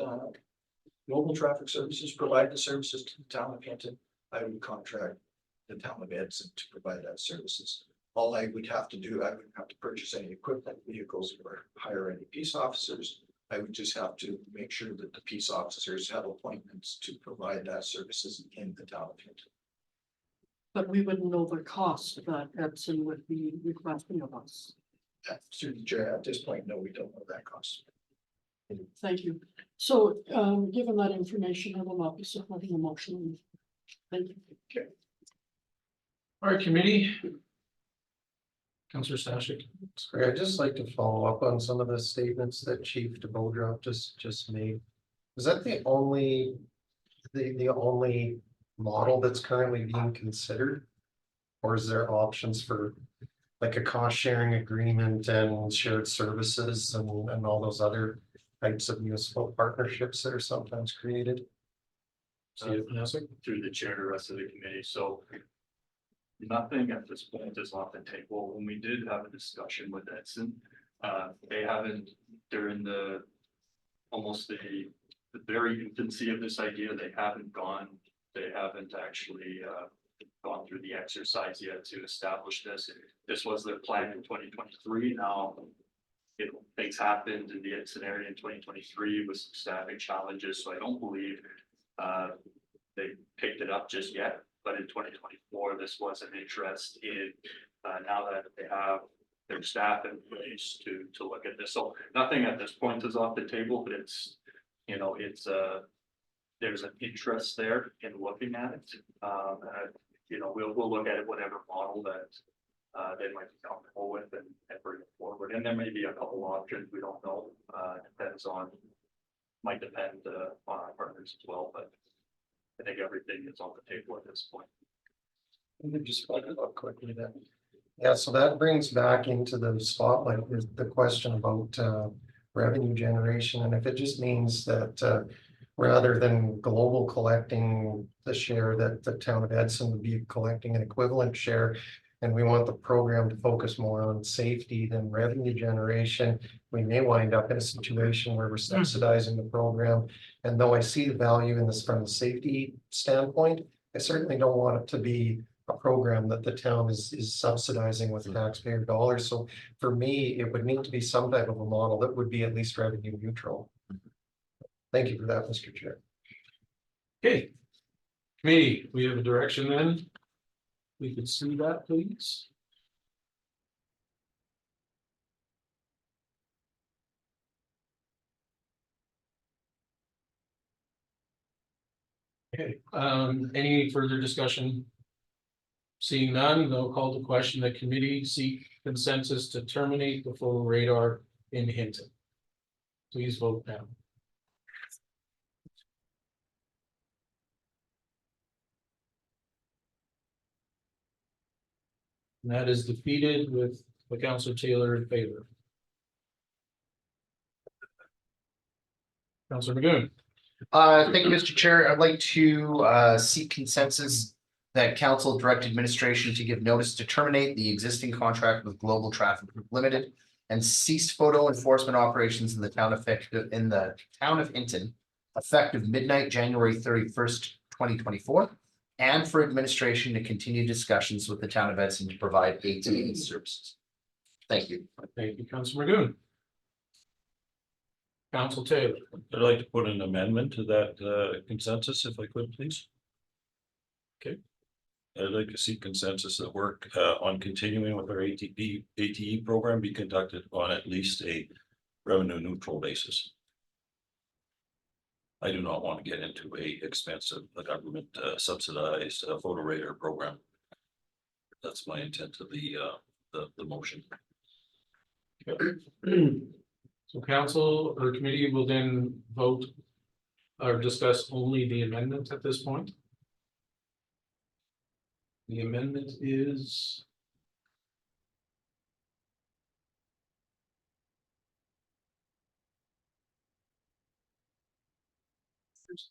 Speaker 7: global traffic services provide the services to the town of Hinton, I would contract the town of Edson to provide that services. All I would have to do, I wouldn't have to purchase any equipment, vehicles, or hire any peace officers. I would just have to make sure that the peace officers have appointments to provide that services in the town of Hinton.
Speaker 2: But we wouldn't know the cost that Edson would be requesting of us.
Speaker 7: Through the chair, at this point, no, we don't know that cost.
Speaker 2: Thank you. So given that information, I will not be supporting the motion. Thank you.
Speaker 7: Okay.
Speaker 1: All right, committee. Councilor Stashik.
Speaker 5: Sorry, I'd just like to follow up on some of the statements that Chief DeBodrop just made. Is that the only model that's currently being considered? Or is there options for like a cost sharing agreement and shared services and all those other types of municipal partnerships that are sometimes created?
Speaker 1: See it, Vanessa?
Speaker 3: through the chair to the rest of the committee, so. Nothing at this point is off the table. When we did have a discussion with Edson, they haven't, during the. Almost the very infancy of this idea, they haven't actually gone through the exercise yet to establish this. This was their plan in 2023. Now, things happened in the Edson area in 2023 with some staffing challenges, so I don't believe they picked it up just yet. But in 2024, this was an interest in now that they have their staff in place to look at this. So nothing at this point is off the table, but it's, there's an interest there in looking at it. We'll look at it, whatever model that they might be comfortable with and bring it forward. And there may be a couple options, we don't know. Might depend on our partners as well, but I think everything is on the table at this point.
Speaker 5: Let me just follow up quickly then. Yeah, so that brings back into the spotlight is the question about revenue generation. And if it just means that rather than global collecting the share that the town of Edson would be collecting an equivalent share, and we want the program to focus more on safety than revenue generation, we may wind up in a situation where we're subsidizing the program. And though I see the value in this from the safety standpoint, I certainly don't want it to be a program that the town is subsidizing with taxpayer dollars. So for me, it would need to be some type of a model that would be at least revenue neutral. Thank you for that, Mr. Chair.
Speaker 1: Okay. Committee, we have a direction then. We could see that, please. Okay, any further discussion? Seeing none, they'll call the question. The committee seek consensus to terminate the photo radar in Hinton. Please vote now. And that is defeated with the Councillor Taylor in favor. Councillor Magoon.
Speaker 4: Thank you, Mr. Chair. I'd like to seek consensus that council direct administration to give notice to terminate the existing contract with Global Traffic Group Limited and cease photo enforcement operations in the town of Hinton, effective midnight, January 31st, 2024, and for administration to continue discussions with the town of Edson to provide ATV services. Thank you.
Speaker 1: Thank you, Councillor Magoon. Council Taylor.
Speaker 8: I'd like to put an amendment to that consensus if I could, please.
Speaker 1: Okay.
Speaker 8: I'd like to seek consensus that work on continuing with our ATE program be conducted on at least a revenue neutral basis. I do not want to get into a expensive government subsidized photo radar program. That's my intent of the motion.
Speaker 1: So council or committee will then vote or discuss only the amendment at this point. The amendment is.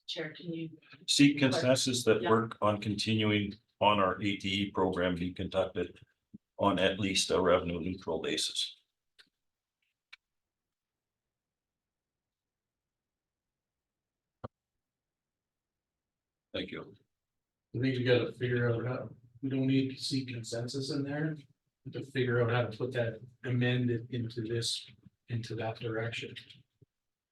Speaker 2: Chair, can you?
Speaker 8: Seek consensus that work on continuing on our ATE program be conducted on at least a revenue neutral basis. Thank you.
Speaker 1: I think you gotta figure out how, we don't need to see consensus in there. To figure out how to put that amended into that direction.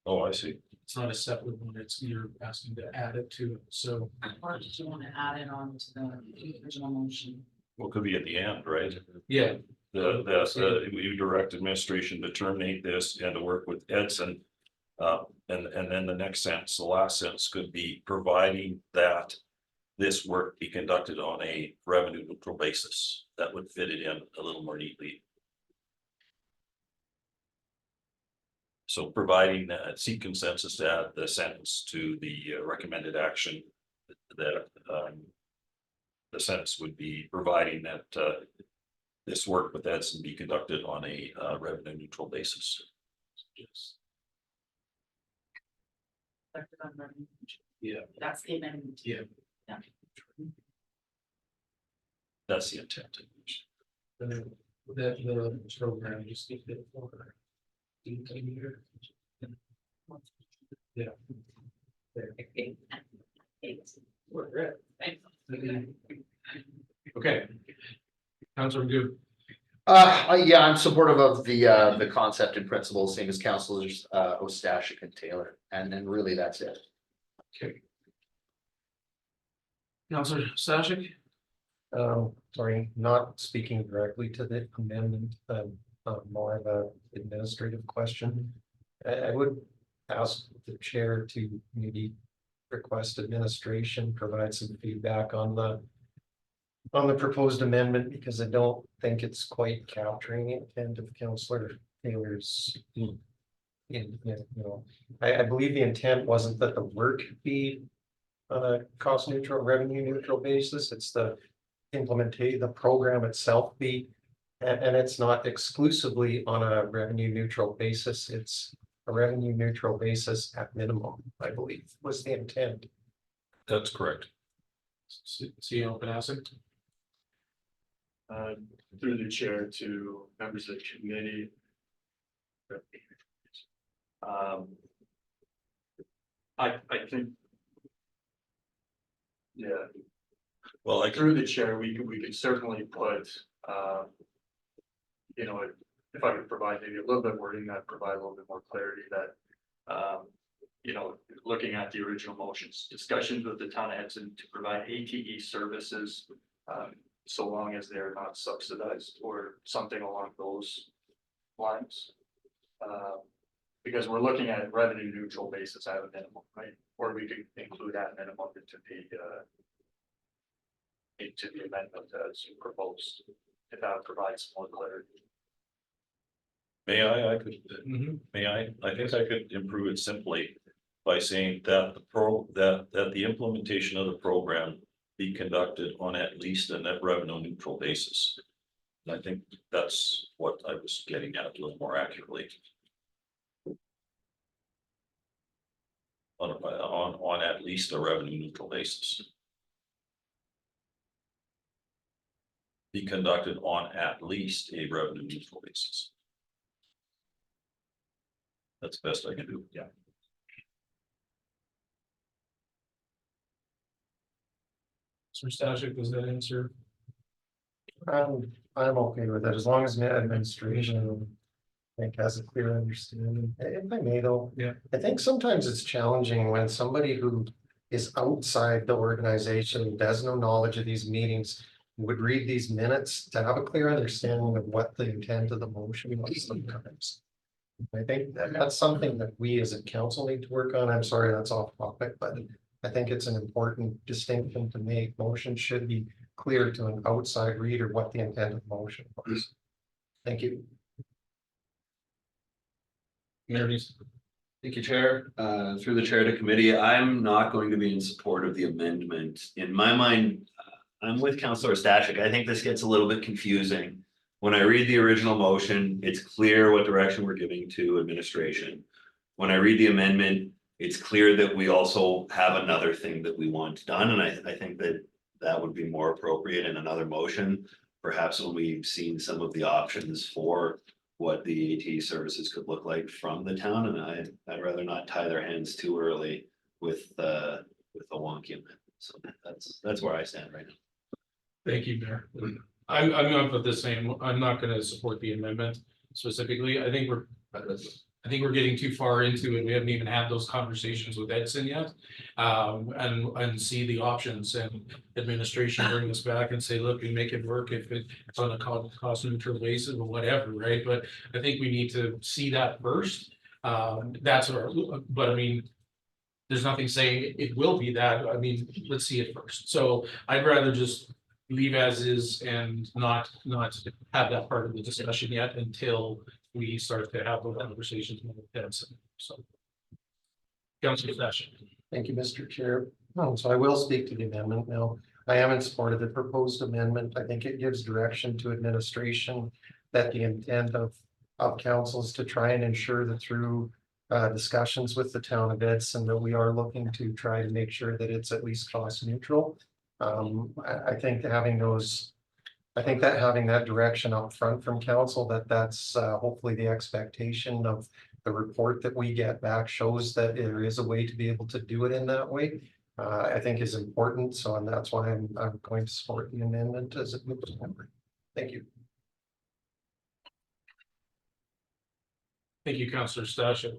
Speaker 8: Oh, I see.
Speaker 1: It's not a separate one, it's you're asking to add it to it, so.
Speaker 11: Or did you want to add it on to the original motion?
Speaker 8: Well, could be at the end, right?
Speaker 1: Yeah.
Speaker 8: We direct administration to terminate this and to work with Edson. And then the next sentence, the last sentence could be providing that this work be conducted on a revenue neutral basis. That would fit it in a little more neatly. So providing seek consensus to add the sentence to the recommended action that the sentence would be providing that this work with Edson be conducted on a revenue neutral basis.
Speaker 1: Yes. Yeah.
Speaker 11: That's the amendment.
Speaker 1: Yeah.
Speaker 8: That's the intent.
Speaker 1: The program just keep it for. Yeah. There. We're good. Okay. Counselor Goode.
Speaker 4: Yeah, I'm supportive of the concept and principles, same as councilors, Ostashik and Taylor, and then really that's it.
Speaker 1: Okay. Counselor Stashik.
Speaker 5: Sorry, not speaking directly to the amendment, more of a administrative question. I would ask the chair to maybe request administration, provide some feedback on the proposed amendment, because I don't think it's quite capturing the intent of Councillor Taylor's. I believe the intent wasn't that the work be on a cost neutral, revenue neutral basis. It's the implementation, the program itself be, and it's not exclusively on a revenue neutral basis. It's a revenue neutral basis at minimum, I believe, was the intent.
Speaker 8: That's correct.
Speaker 1: CEO Panasic.
Speaker 3: Through the chair to members of the committee. I think. Yeah,
Speaker 8: Well,
Speaker 3: through the chair, we could certainly put, if I could provide maybe a little bit of wording that provide a little bit more clarity that, looking at the original motions, discussions with the town of Edson to provide ATE services, so long as they're not subsidized or something along those lines. Because we're looking at revenue neutral basis at a minimum, right? Or we could include that minimum into the amendment as proposed, if that provides more clarity.
Speaker 8: I think I could improve it simply by saying that that the implementation of the program be conducted on at least a net revenue neutral basis. And I think that's what I was getting at a little more accurately. On at least a revenue neutral basis. Be conducted on at least a revenue neutral basis. That's the best I can do. Yeah.
Speaker 1: Mr. Stashik, does that answer?
Speaker 5: I'm okay with it, as long as the administration, I think, has a clear understanding. If I may though.
Speaker 1: Yeah.
Speaker 5: I think sometimes it's challenging when somebody who is outside the organization, does no knowledge of these meetings, would read these minutes to have a clear understanding of what the intent of the motion was sometimes. I think that's something that we as a council need to work on. I'm sorry, that's off topic, but I think it's an important distinction to make. Motion should be clear to an outside reader what the intent of the motion was. Thank you.
Speaker 9: Thank you, Chair. Through the chair to committee, I'm not going to be in support of the amendment. In my mind, I'm with Councillor Stashik. I think this gets a little bit confusing. When I read the original motion, it's clear what direction we're giving to administration. When I read the amendment, it's clear that we also have another thing that we want done, and I think that would be more appropriate in another motion. Perhaps when we've seen some of the options for what the AT services could look like from the town, and I'd rather not tie their hands too early with a wonky amendment. So that's where I stand right now.
Speaker 1: Thank you, Mayor. I'm not with the same, I'm not gonna support the amendment specifically. I think we're getting too far into it. We haven't even had those conversations with Edson yet. And see the options, and administration bring us back and say, look, we make it work if it's on a cost neutral basis or whatever, right? But I think we need to see that first. That's what but I mean, there's nothing saying it will be that. I mean, let's see it first. So I'd rather just leave as is and not have that part of the discussion yet until we start to have those conversations with Edson. So. Councilor Stashik.
Speaker 5: Thank you, Mr. Chair. So I will speak to the amendment now. I am in support of the proposed amendment. I think it gives direction to administration that the intent of council is to try and ensure that through discussions with the town of Edson that we are looking to try to make sure that it's at least cost neutral. I think having those, I think that having that direction up front from council, that's hopefully the expectation of the report that we get back shows that there is a way to be able to do it in that way. I think is important, so and that's why I'm going to support the amendment as it moves forward. Thank you.
Speaker 1: Thank you, Councillor Stasha.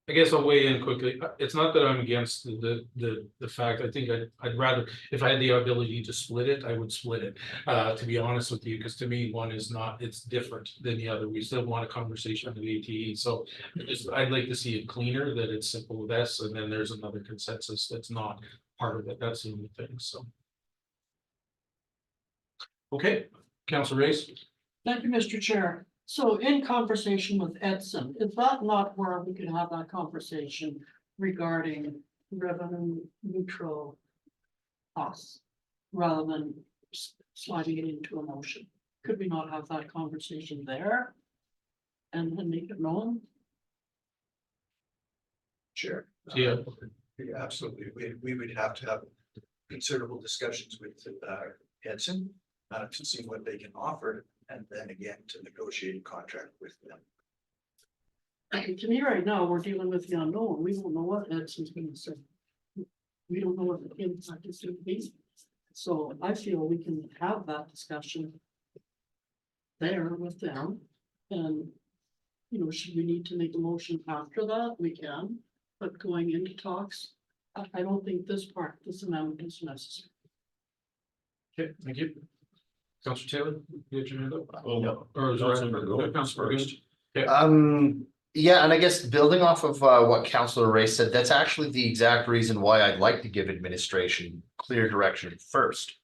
Speaker 1: I guess I'll weigh in quickly. It's not that I'm against the fact. I think I'd rather, if I had the ability to split it, I would split it. To be honest with you, because to me, one is not, it's different than the other. We still want a conversation with ATE. So I'd like to see it cleaner, that it's simple with S, and then there's another consensus that's not part of it. That's the only thing, so. Okay, Councillor Race.
Speaker 2: Thank you, Mr. Chair. So in conversation with Edson, is that not where we can have that conversation regarding revenue neutral costs? Rather than sliding it into a motion? Could we not have that conversation there? And then make it known?
Speaker 7: Sure.
Speaker 1: Yeah.
Speaker 7: Yeah, absolutely. We would have to have considerable discussions with Edson to see what they can offer, and then again to negotiate a contract with them.
Speaker 2: And to me, right now, we're dealing with the unknown. We don't know what Edson's gonna say. We don't know what the impact is gonna be. So I feel we can have that discussion there with them. And, you know, should we need to make a motion after that? We can, but going into talks, I don't think this amendment is necessary.
Speaker 1: Okay, thank you. Councillor Taylor, you had your hand up?
Speaker 8: Well,
Speaker 1: Or is
Speaker 8: Councillor
Speaker 1: Councillor
Speaker 8: first.
Speaker 4: Yeah, and I guess building off of what Councillor Ray said, that's actually the exact reason why I'd like to give administration clear direction first.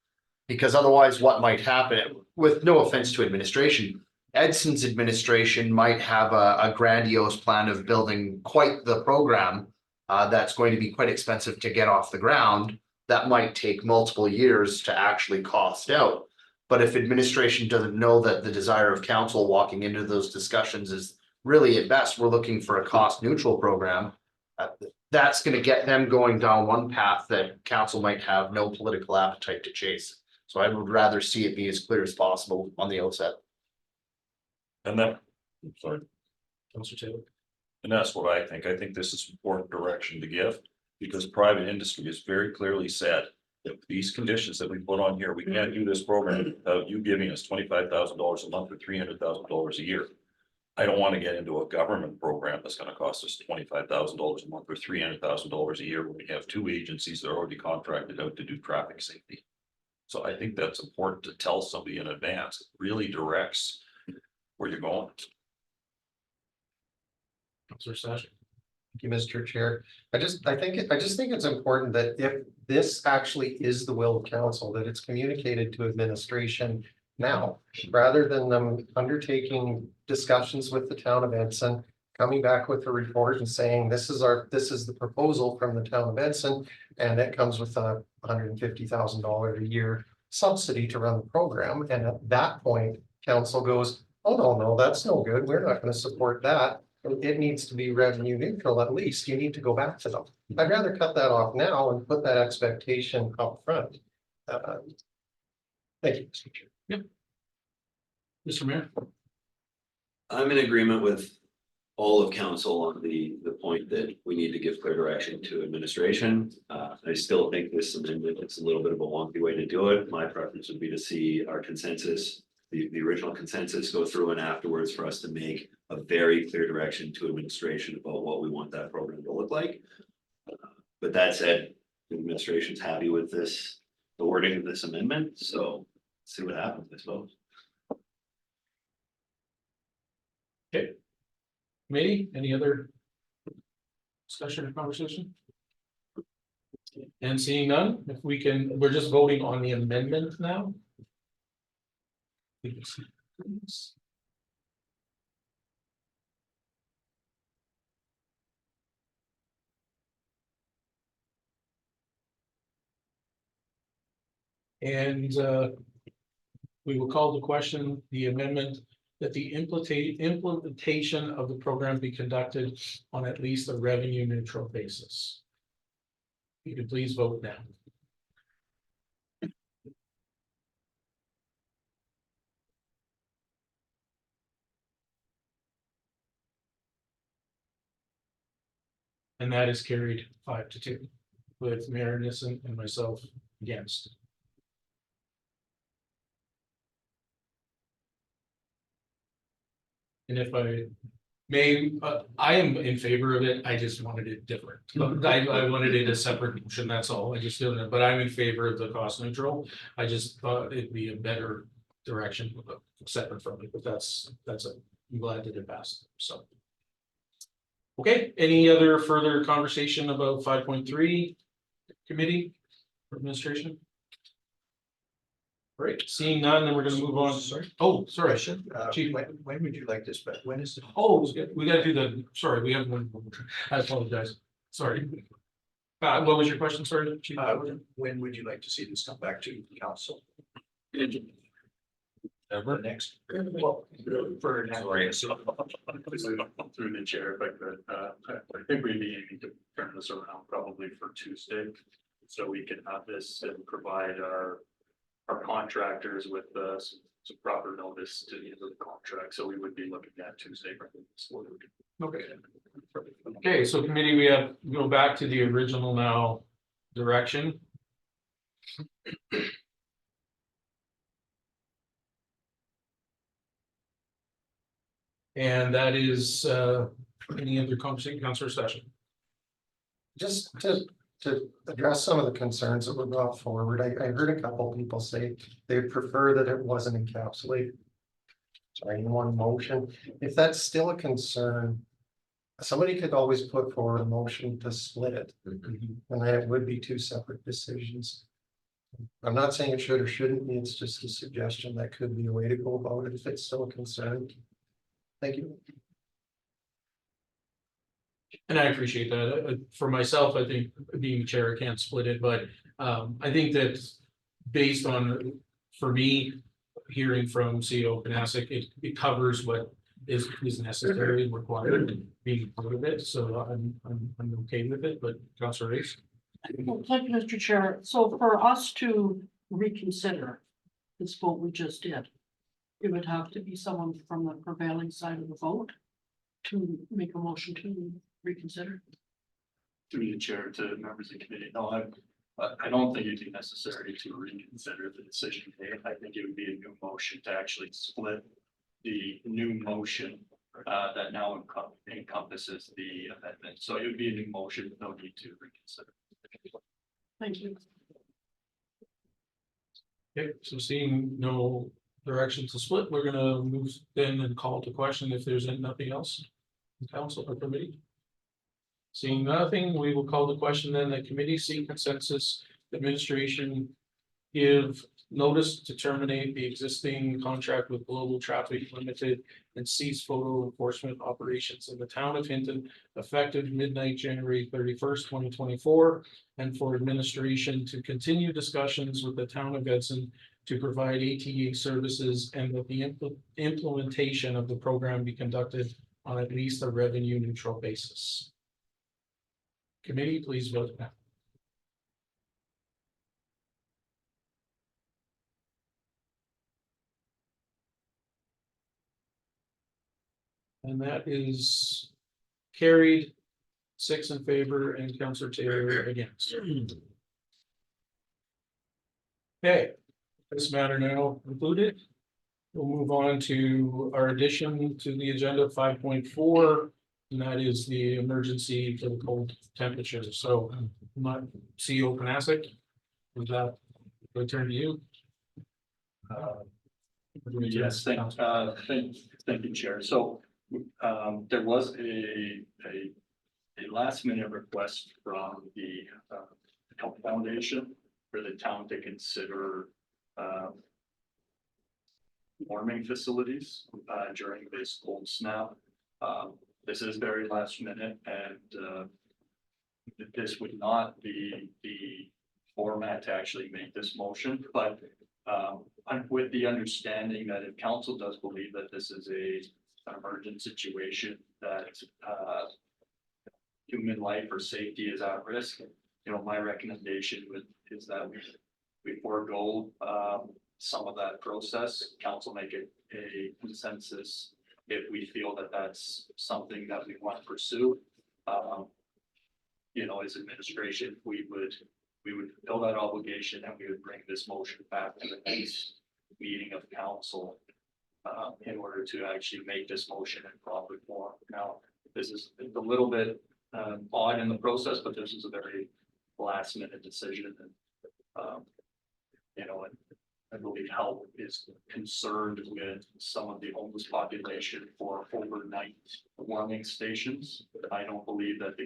Speaker 4: Because otherwise, what might happen, with no offense to administration, Edson's administration might have a grandiose plan of building quite the program. That's going to be quite expensive to get off the ground. That might take multiple years to actually cost out. But if administration doesn't know that the desire of council walking into those discussions is really at best, we're looking for a cost neutral program. That's going to get them going down one path that council might have no political appetite to chase. So I would rather see it be as clear as possible on the outset.
Speaker 8: And that, sorry,
Speaker 1: Councillor Taylor.
Speaker 8: and that's what I think. I think this is important direction to give. Because private industry has very clearly said that these conditions that we put on here, we can't do this program without you giving us $25,000 a month or $300,000 a year. I don't want to get into a government program that's going to cost us $25,000 a month or $300,000 a year when we have two agencies that are already contracted out to do traffic safety. So I think that's important to tell somebody in advance. It really directs where you're going.
Speaker 1: Councillor Stasha.
Speaker 5: Thank you, Mr. Chair. I just think it's important that if this actually is the will of council, that it's communicated to administration now, rather than them undertaking discussions with the town of Edson, coming back with a report and saying, this is the proposal from the town of Edson, and it comes with a $150,000 a year subsidy to run the program. And at that point, council goes, oh, no, that's no good. We're not going to support that. It needs to be revenue neutral. At least you need to go back to them. I'd rather cut that off now and put that expectation up front. Thank you, Mr. Chair.
Speaker 1: Yep. Mr. Mayor.
Speaker 9: I'm in agreement with all of council on the point that we need to give clear direction to administration. I still think this amendment is a little bit of a wonky way to do it. My preference would be to see our consensus, the original consensus go through, and afterwards for us to make a very clear direction to administration about what we want that program to look like. But that said, the administration's happy with this, the wording of this amendment, so see what happens, I suppose.
Speaker 1: Okay. Committee, any other discussion or conversation? And seeing none, if we can, we're just voting on the amendment now. And we will call the question, the amendment that the implementation of the program be conducted on at least a revenue neutral basis. You can please vote now. And that is carried 5-2 with Mayor Nissen and myself against. And if I may, I am in favor of it. I just wanted it different. I wanted it a separate motion, that's all. I just didn't know, but I'm in favor of the cost neutral. I just thought it'd be a better direction separate from it, but I'm glad that it passed, so. Okay, any other further conversation about 5.3 committee or administration? Great, seeing none, then we're gonna move on.
Speaker 7: Sorry.
Speaker 1: Oh, sorry.
Speaker 7: Question,
Speaker 1: Chief.
Speaker 7: when would you like this, but when is it?
Speaker 1: Oh, we gotta do sorry, we have one. I apologize. Sorry. What was your question? Sorry. Chief?
Speaker 7: When would you like to see this come back to council?
Speaker 8: Ever?
Speaker 7: The next, well, for an
Speaker 3: Through the chair, if I could, I think we'd be aiming to turn this around probably for Tuesday. So we can have this and provide our contractors with some proper notice to the end of the contract. So we would be looking at Tuesday.
Speaker 1: Okay. Okay, so committee, we have, go back to the original now direction. And that is any other conversation, Councilor Session?
Speaker 5: Just to address some of the concerns that were brought forward, I heard a couple people say they prefer that it wasn't encapsulated. Sorry, in one motion. If that's still a concern, somebody could always put forward a motion to split it. And then it would be two separate decisions. I'm not saying it should or shouldn't be, it's just a suggestion that could be a way to go about it if it's still a concern. Thank you.
Speaker 1: And I appreciate that. For myself, I think being chair, I can't split it, but I think that based on, for me, hearing from CEO Panasic, it covers what is necessary and required being part of it. So I'm okay with it, but Councilor Race.
Speaker 2: Well, thank you, Mr. Chair. So for us to reconsider this vote we just did, it would have to be someone from the prevailing side of the vote to make a motion to reconsider.
Speaker 3: Through the chair to members of the committee. No, I don't think it'd be necessary to reconsider the decision made. I think it would be a new motion to actually split the new motion that now encompasses the amendment. So it would be a new motion, no need to reconsider.
Speaker 2: Thank you.
Speaker 1: Okay, so seeing no direction to split, we're gonna move then and call to question if there's nothing else. Council or committee? Seeing nothing, we will call the question then the committee seek consensus administration give notice to terminate the existing contract with Global Traffic Limited and cease photo enforcement operations in the town of Hinton effective midnight, January 31st, 2024. And for administration to continue discussions with the town of Edson to provide ATA services and that the implementation of the program be conducted on at least a revenue neutral basis. Committee, please vote now. And that is carried 6 in favor and Councilor Taylor against. Okay, this matter now concluded. We'll move on to our addition to the agenda 5.4. And that is the emergency for the cold temperatures. So not CEO Panasic. With that, I turn to you.
Speaker 3: Yes, thank you, Chair. So there was a last minute request from the Health Foundation for the town to consider warming facilities during this cold snap. This is very last minute and this would not be the format to actually make this motion, but I'm with the understanding that if council does believe that this is an emergent situation, that, human life or safety is at risk, my recommendation is that we forego, some of that process, council make it a consensus if we feel that that's something that we want to pursue. As administration, we would fulfill that obligation and we would bring this motion back to the next meeting of council in order to actually make this motion in proper form. Now, this is a little bit odd in the process, but this is a very last minute decision and I believe health is concerned with some of the homeless population for overnight warming stations. I don't believe that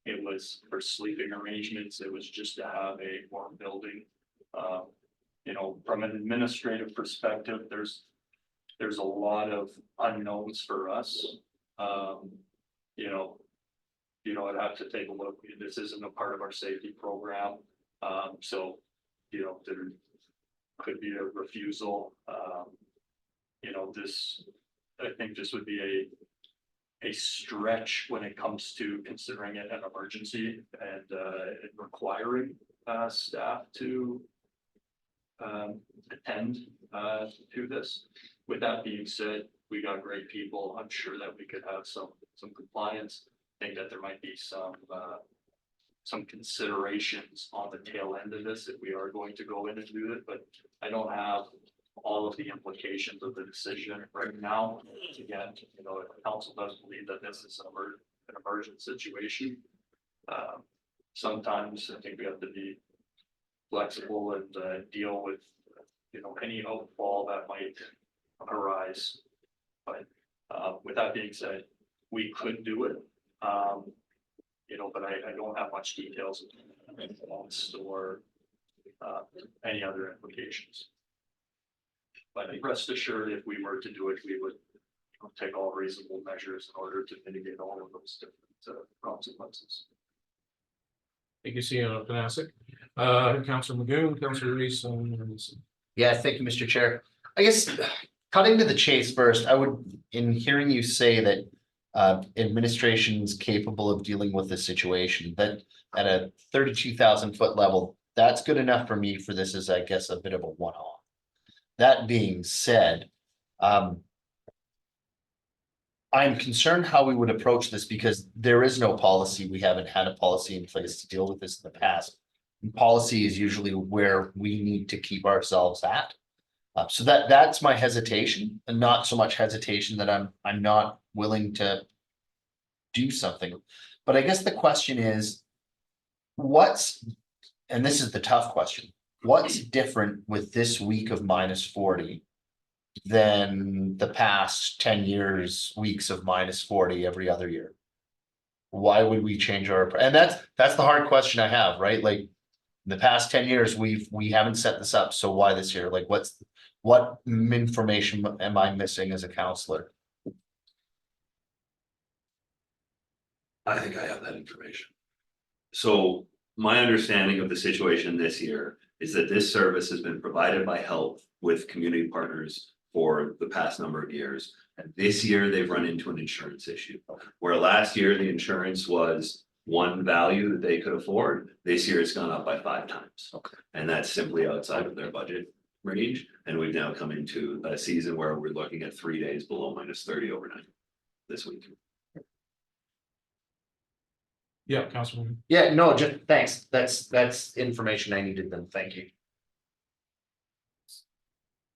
Speaker 3: it was for sleeping arrangements. It was just to have a warm building. From an administrative perspective, there's a lot of unknowns for us. I'd have to take a look. This isn't a part of our safety program. So, there could be a refusal. I think this would be a stretch when it comes to considering it an emergency and requiring staff to attend to this. With that being said, we got great people. I'm sure that we could have some compliance. I think that there might be some considerations on the tail end of this if we are going to go in and do it, but I don't have all of the implications of the decision right now. Again, if the council does believe that this is an emergent situation, sometimes I think we have to be flexible and deal with, any outfall that might arise. But with that being said, we could do it. But I don't have much details or any other implications. But rest assured, if we were to do it, we would take all reasonable measures in order to mitigate all of those different consequences.
Speaker 1: Thank you, CEO Panasic. Councilor Magoon, Councilor Reese, and
Speaker 4: Yeah, thank you, Mr. Chair. I guess cutting to the chase first, I would, in hearing you say that administration's capable of dealing with this situation, that at a 32,000-foot level, that's good enough for me for this as, I guess, a bit of a one-off. That being said, I'm concerned how we would approach this because there is no policy. We haven't had a policy in place to deal with this in the past. And policy is usually where we need to keep ourselves at. So that's my hesitation, and not so much hesitation that I'm not willing to do something. But I guess the question is, and this is the tough question, what's different with this week of -40 than the past 10 years, weeks of -40 every other year? Why would we change and that's the hard question I have, right? Like in the past 10 years, we haven't set this up. So why this year? Like what information am I missing as a counselor?
Speaker 9: I think I have that information. So my understanding of the situation this year is that this service has been provided by health with community partners for the past number of years. And this year they've run into an insurance issue, where last year the insurance was one value that they could afford. This year it's gone up by 5 times.
Speaker 4: Okay.
Speaker 9: And that's simply outside of their budget range. And we've now come into a season where we're looking at 3 days below -30 overnight this week.
Speaker 1: yeah, Councilor.
Speaker 4: Yeah, no, just thanks. That's information I needed then. Thank you.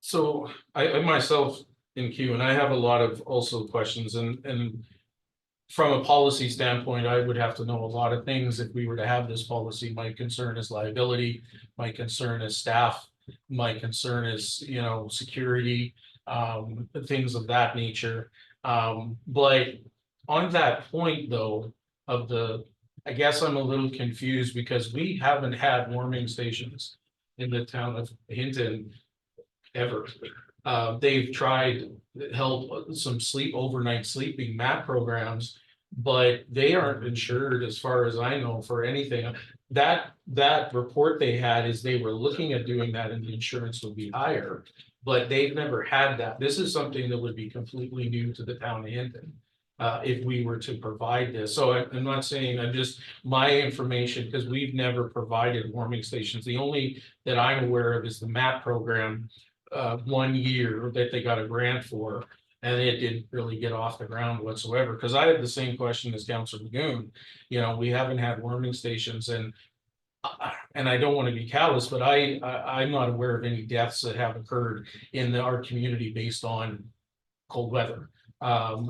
Speaker 1: So I myself in queue, and I have a lot of also questions and from a policy standpoint, I would have to know a lot of things if we were to have this policy. My concern is liability, my concern is staff, my concern is, security, things of that nature. But on that point though, I guess I'm a little confused because we haven't had warming stations in the town of Hinton ever. They've held some overnight sleeping mat programs, but they aren't insured as far as I know for anything. that report they had is they were looking at doing that and the insurance would be higher. But they've never had that. This is something that would be completely new to the town of Hinton. If we were to provide this. So I'm not saying, I'm just, my information, because we've never provided warming stations. The only that I'm aware of is the MAP program. 1 year that they got a grant for, and it didn't really get off the ground whatsoever. Because I had the same question as Councilor Magoon. You know, we haven't had warming stations, and I don't want to be callous, but I'm not aware of any deaths that have occurred in our community based on cold weather.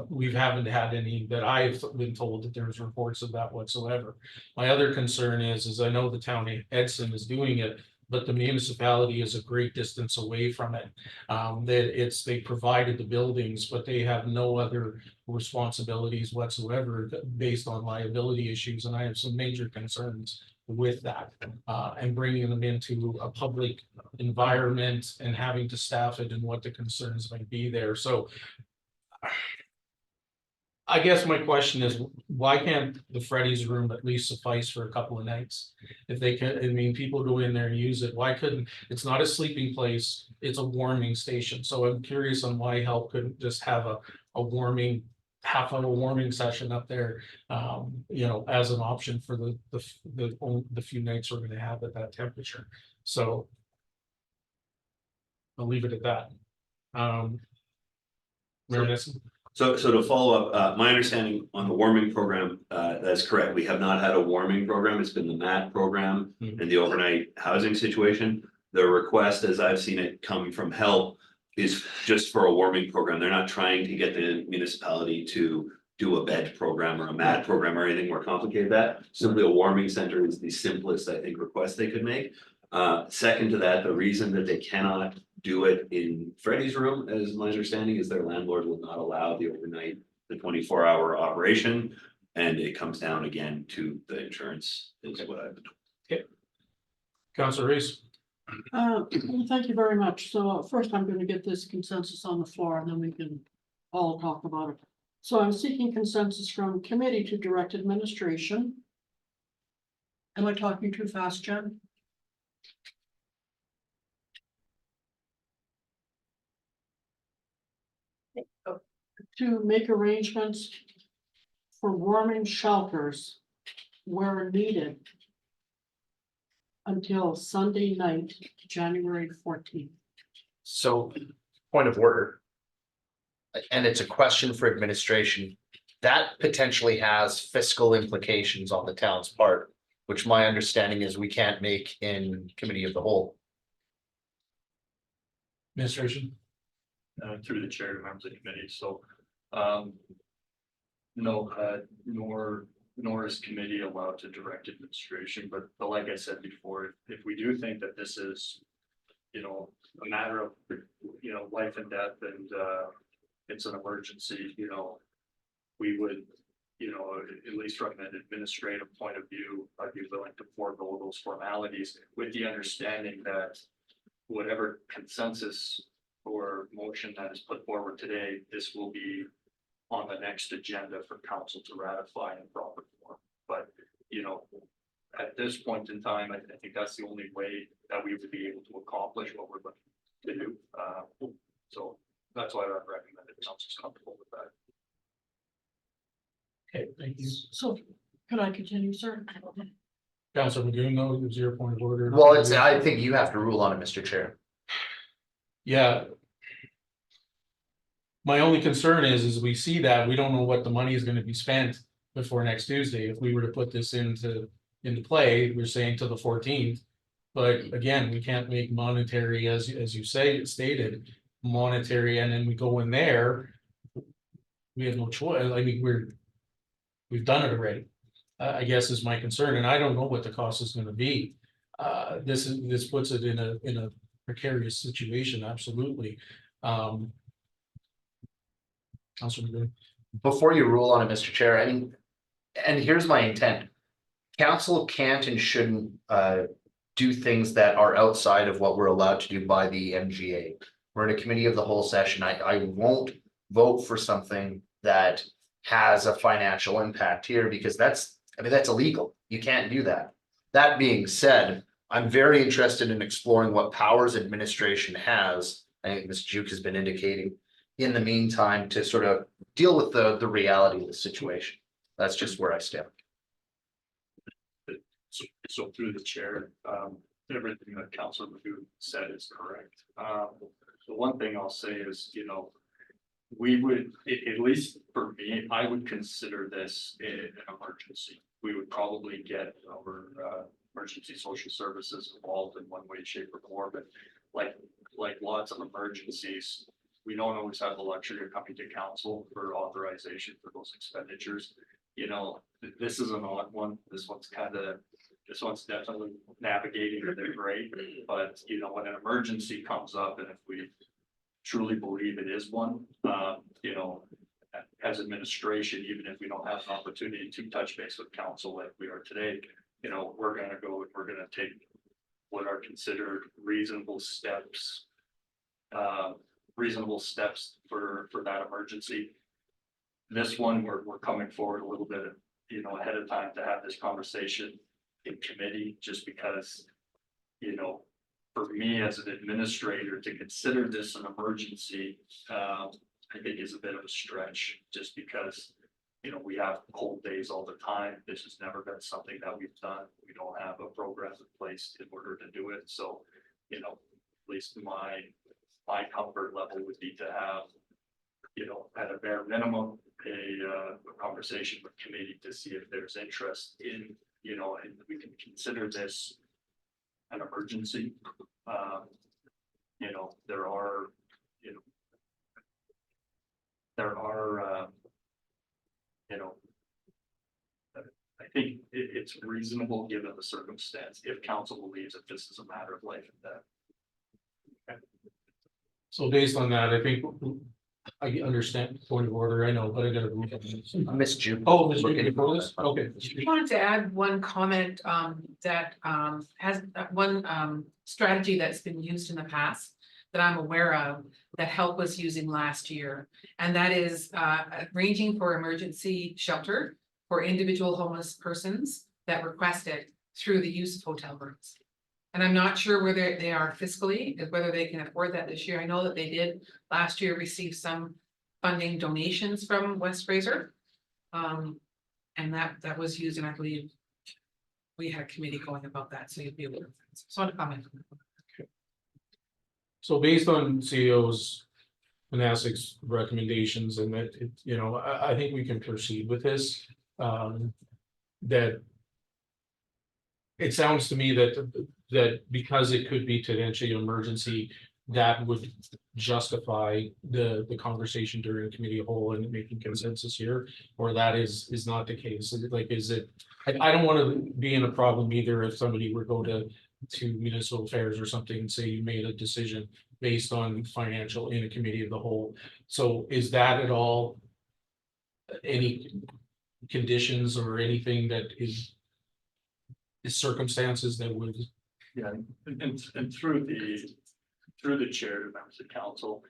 Speaker 1: We haven't had any that I've been told that there's reports of that whatsoever. My other concern is I know the town of Edson is doing it, but the municipality is a great distance away from it. They provided the buildings, but they have no other responsibilities whatsoever based on liability issues, and I have some major concerns with that. And bringing them into a public environment and having to staff it and what the concerns might be there. So I guess my question is, why can't the Freddy's room at least suffice for a couple of nights? If they can, I mean, people go in there and use it, why couldn't, it's not a sleeping place, it's a warming station. So I'm curious on why Help couldn't just have a warming, half-hour warming session up there, you know, as an option for the few nights we're gonna have at that temperature. So I'll leave it at that. Mayor Nesson?
Speaker 9: So to follow up, my understanding on the warming program, that's correct. We have not had a warming program. It's been the MAT program and the overnight housing situation. The request, as I've seen it come from Help, is just for a warming program. They're not trying to get the municipality to do a bed program or a MAT program or anything more complicated than that. Simply a warming center is the simplest, I think, request they could make. Second to that, the reason that they cannot do it in Freddie's room, as my understanding, is their landlord will not allow the overnight, the 24-hour operation. And it comes down again to the insurance is what I've been told.
Speaker 1: Okay. Councilor Reese?
Speaker 2: Thank you very much. So first I'm going to get this consensus on the floor and then we can all talk about it. So I'm seeking consensus from committee to direct administration. Am I talking too fast, Jen? To make arrangements for warming shelters where needed until Sunday night, January 14th.
Speaker 4: So, point of order. And it's a question for administration. That potentially has fiscal implications on the town's part, which my understanding is we can't make in committee of the whole.
Speaker 1: Administration?
Speaker 3: Through the chair to members of the committee, so. No, nor is committee allowed to direct administration, but like I said before, if we do think that this is, you know, a matter of, you know, life and death and it's an emergency, you know, we would, you know, at least from an administrative point of view, I'd be willing to forego those formalities with the understanding that whatever consensus or motion that is put forward today, this will be on the next agenda for council to ratify in proper form. But, you know, at this point in time, I think that's the only way that we would be able to accomplish what we're looking to do. So that's why I recommend that council's comfortable with that.
Speaker 1: Okay, thank you.
Speaker 2: So could I continue, sir?
Speaker 1: Councilor Magoon, though, it was your point of order.
Speaker 4: Well, I think you have to rule on it, Mr. Chair.
Speaker 1: Yeah. My only concern is we see that we don't know what the money is gonna be spent before next Tuesday. If we were to put this into play, we're saying to the 14th. But again, we can't make monetary, as you stated, monetary, and then we go in there. We have no choice. I mean, we've done it already. I guess is my concern, and I don't know what the cost is gonna be. This puts it in a precarious situation, absolutely. Councilor Magoon.
Speaker 4: Before you rule on it, Mr. Chair, I mean, and here's my intent. Council can't and shouldn't do things that are outside of what we're allowed to do by the MGA. We're in a committee of the whole session. I won't vote for something that has a financial impact here because that's illegal. You can't do that. That being said, I'm very interested in exploring what powers administration has. I think Ms. Juke has been indicating in the meantime to sort of deal with the reality of the situation. That's just where I stand.
Speaker 3: So through the chair, everything that Councilor Magoo said is correct. The one thing I'll say is, we would, at least for me, I would consider this an emergency. We would probably get our emergency social services involved in one way, shape or form, but like lots of emergencies, we don't always have the luxury of coming to council for authorization for those expenditures. This is an odd one. This one's definitely navigating it great, but when an emergency comes up and if we truly believe it is one, as administration, even if we don't have an opportunity to touch base with council like we are today, we're gonna go and we're gonna take what are considered reasonable steps for that emergency. This one, we're coming forward a little bit, ahead of time to have this conversation in committee, just because, for me as an administrator to consider this an emergency, I think is a bit of a stretch, just because, we have cold days all the time. This has never been something that we've done. We don't have a program in place in order to do it. So, at least my comfort level would be to have, at a bare minimum, a conversation with committee to see if there's interest in, and we can consider this an emergency. I think it's reasonable given the circumstance, if council believes that this is a matter of life and death.
Speaker 1: So based on that, I think I understand the point of order. I know, but I gotta move on.
Speaker 4: Ms. Juke.
Speaker 1: Oh, Ms. Juke, before this? Okay.
Speaker 11: I wanted to add one comment that has one strategy that's been used in the past that I'm aware of that HELP was using last year. And that is arranging for emergency shelter for individual homeless persons that request it through the use of hotel rooms. And I'm not sure whether they are fiscally, whether they can afford that this year. I know that they did last year receive some funding donations from West Fraser. And that was used, and I believe we had a committee going about that, so you'd be aware of that. So I want to comment.
Speaker 1: So based on CEO's Manassas recommendations and that, I think we can proceed with this. That it sounds to me that because it could be potentially an emergency, that would justify the conversation during committee of whole and making consensus here, or that is not the case. Is it? I don't want to be in a problem either if somebody were go to municipal affairs or something and say you made a decision based on financial in a committee of the whole. So is that at all any conditions or anything that is circumstances that would?
Speaker 3: Yeah, and through the chair to members of council,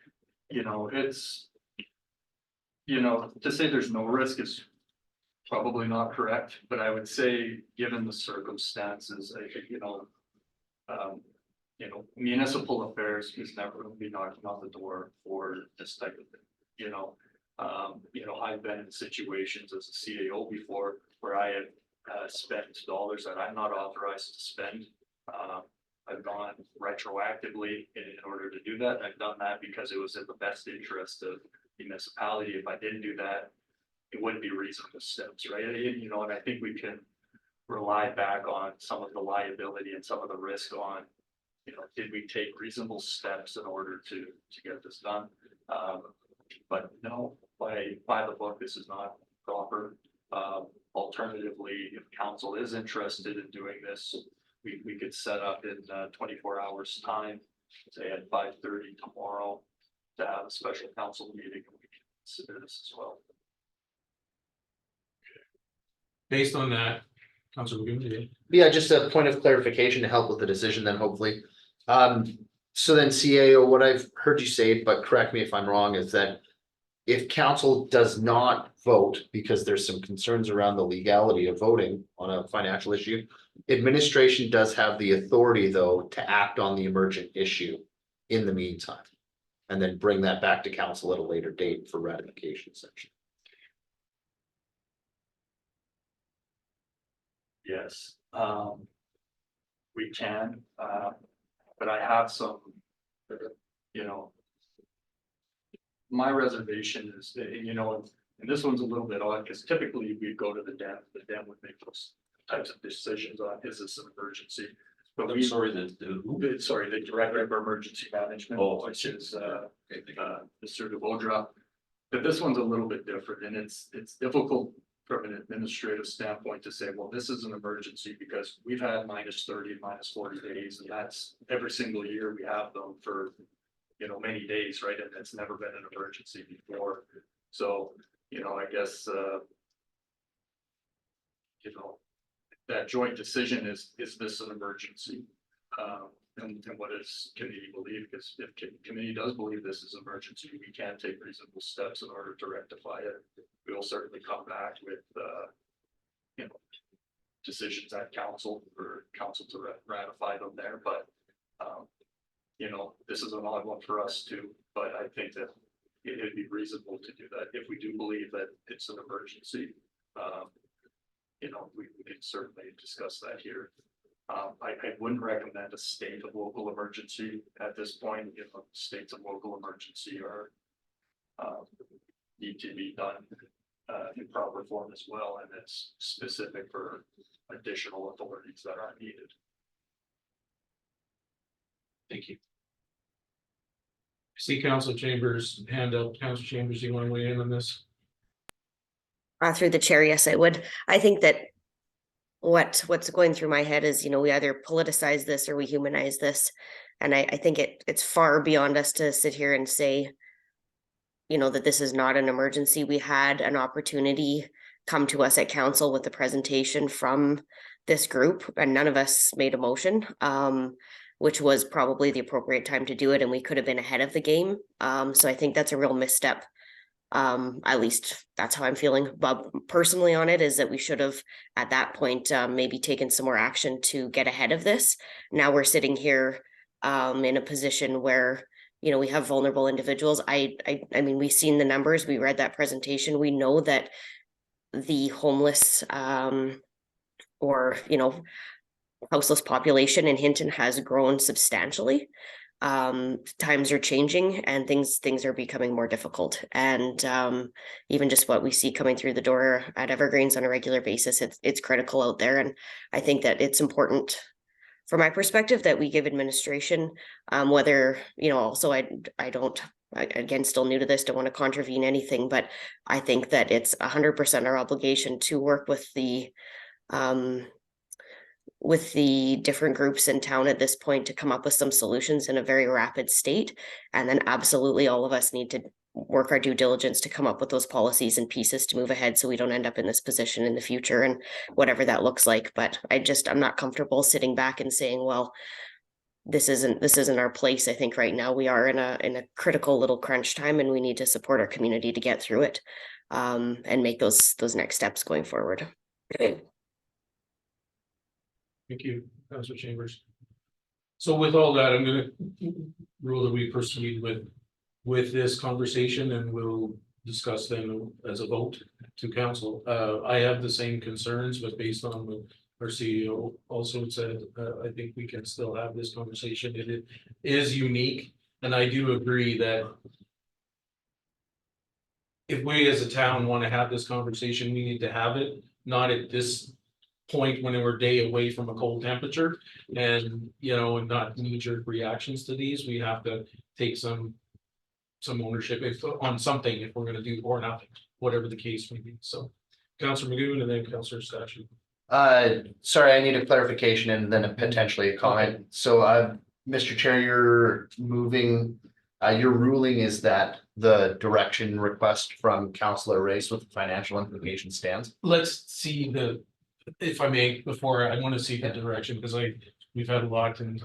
Speaker 3: it's, to say there's no risk is probably not correct, but I would say, given the circumstances, I think, municipal affairs is never going to be knocking on the door for this type of thing. I've been in situations as a CAO before where I have spent dollars that I'm not authorized to spend. I've gone retroactively in order to do that. I've done that because it was in the best interest of the municipality. If I didn't do that, it wouldn't be reasonable steps, right? And I think we can rely back on some of the liability and some of the risk on, did we take reasonable steps in order to get this done? But no, by the book, this is not proper. Alternatively, if council is interested in doing this, we could set up in 24 hours time, say at 5:30 tomorrow, to have a special council meeting, and we can consider this as well.
Speaker 1: Based on that, Councilor McGinn.
Speaker 4: Yeah, just a point of clarification to help with the decision then hopefully. So then CAO, what I've heard you say, but correct me if I'm wrong, is that if council does not vote, because there's some concerns around the legality of voting on a financial issue. Administration does have the authority, though, to act on the emergent issue in the meantime. And then bring that back to council at a later date for ratification section.
Speaker 3: Yes, we can, but I have some, you know. My reservation is, and this one's a little bit odd, because typically we go to the DEM would make those types of decisions on, is this an emergency? But
Speaker 8: I'm sorry,
Speaker 3: the Director of Emergency Management,
Speaker 8: Oh, I
Speaker 3: which
Speaker 8: see.
Speaker 3: is, Mr. DeVodra. But this one's a little bit different, and it's difficult from an administrative standpoint to say, well, this is an emergency because we've had -30, -40 days, and that's every single year we have them for, many days, right? And it's never been an emergency before. So, I guess, that joint decision is this an emergency? And what does committee believe? Because if committee does believe this is emergency, we can take reasonable steps in order to rectify it. We will certainly come back with, decisions at council for council to ratify them there, but, this is an odd one for us too, but I think that it'd be reasonable to do that if we do believe that it's an emergency. We can certainly discuss that here. I wouldn't recommend a state of local emergency at this point. States of local emergency are need to be done in proper form as well, and it's specific for additional authorities that are needed.
Speaker 1: Thank you. See Council Chambers hand up. Council Chambers, you want to weigh in on this?
Speaker 10: Through the chair, yes, I would. I think that what's going through my head is, we either politicize this or we humanize this. And I think it's far beyond us to sit here and say, that this is not an emergency. We had an opportunity come to us at council with the presentation from this group, and none of us made a motion, which was probably the appropriate time to do it, and we could have been ahead of the game. So I think that's a real misstep. At least that's how I'm feeling. But personally on it is that we should have at that point maybe taken some more action to get ahead of this. Now we're sitting here in a position where we have vulnerable individuals. I mean, we've seen the numbers. We read that presentation. We know that the homeless or houseless population in Hinton has grown substantially. Times are changing and things are becoming more difficult, and even just what we see coming through the door at Evergreens on a regular basis, it's critical out there. And I think that it's important from my perspective that we give administration, whether also I again, still new to this, don't want to contravene anything, but I think that it's 100% our obligation to work with the different groups in town at this point to come up with some solutions in a very rapid state. And then absolutely all of us need to work our due diligence to come up with those policies and pieces to move ahead so we don't end up in this position in the future and whatever that looks like. But I'm not comfortable sitting back and saying, well, this isn't our place. I think right now we are in a critical little crunch time, and we need to support our community to get through it and make those next steps going forward.
Speaker 1: Thank you, Councilor Chambers. So with all that, I'm gonna rule that we proceed with this conversation, and we'll discuss them as a vote to council. I have the same concerns, but based on what our CEO also said, I think we can still have this conversation. It is unique, and I do agree that if we as a town want to have this conversation, we need to have it, not at this point when we're a day away from a cold temperature, and and not knee-jerk reactions to these. We have to take some ownership on something if we're going to do or nothing, whatever the case may be. So Councilor Magoon and then Councilor Statue.
Speaker 4: Sorry, I need a clarification and then potentially a comment. So, Mr. Chair, you're moving, your ruling is that the direction request from Councilor Race with the financial implication stands?
Speaker 1: Let's see if I may, before I want to see the direction, because we've had a lot and.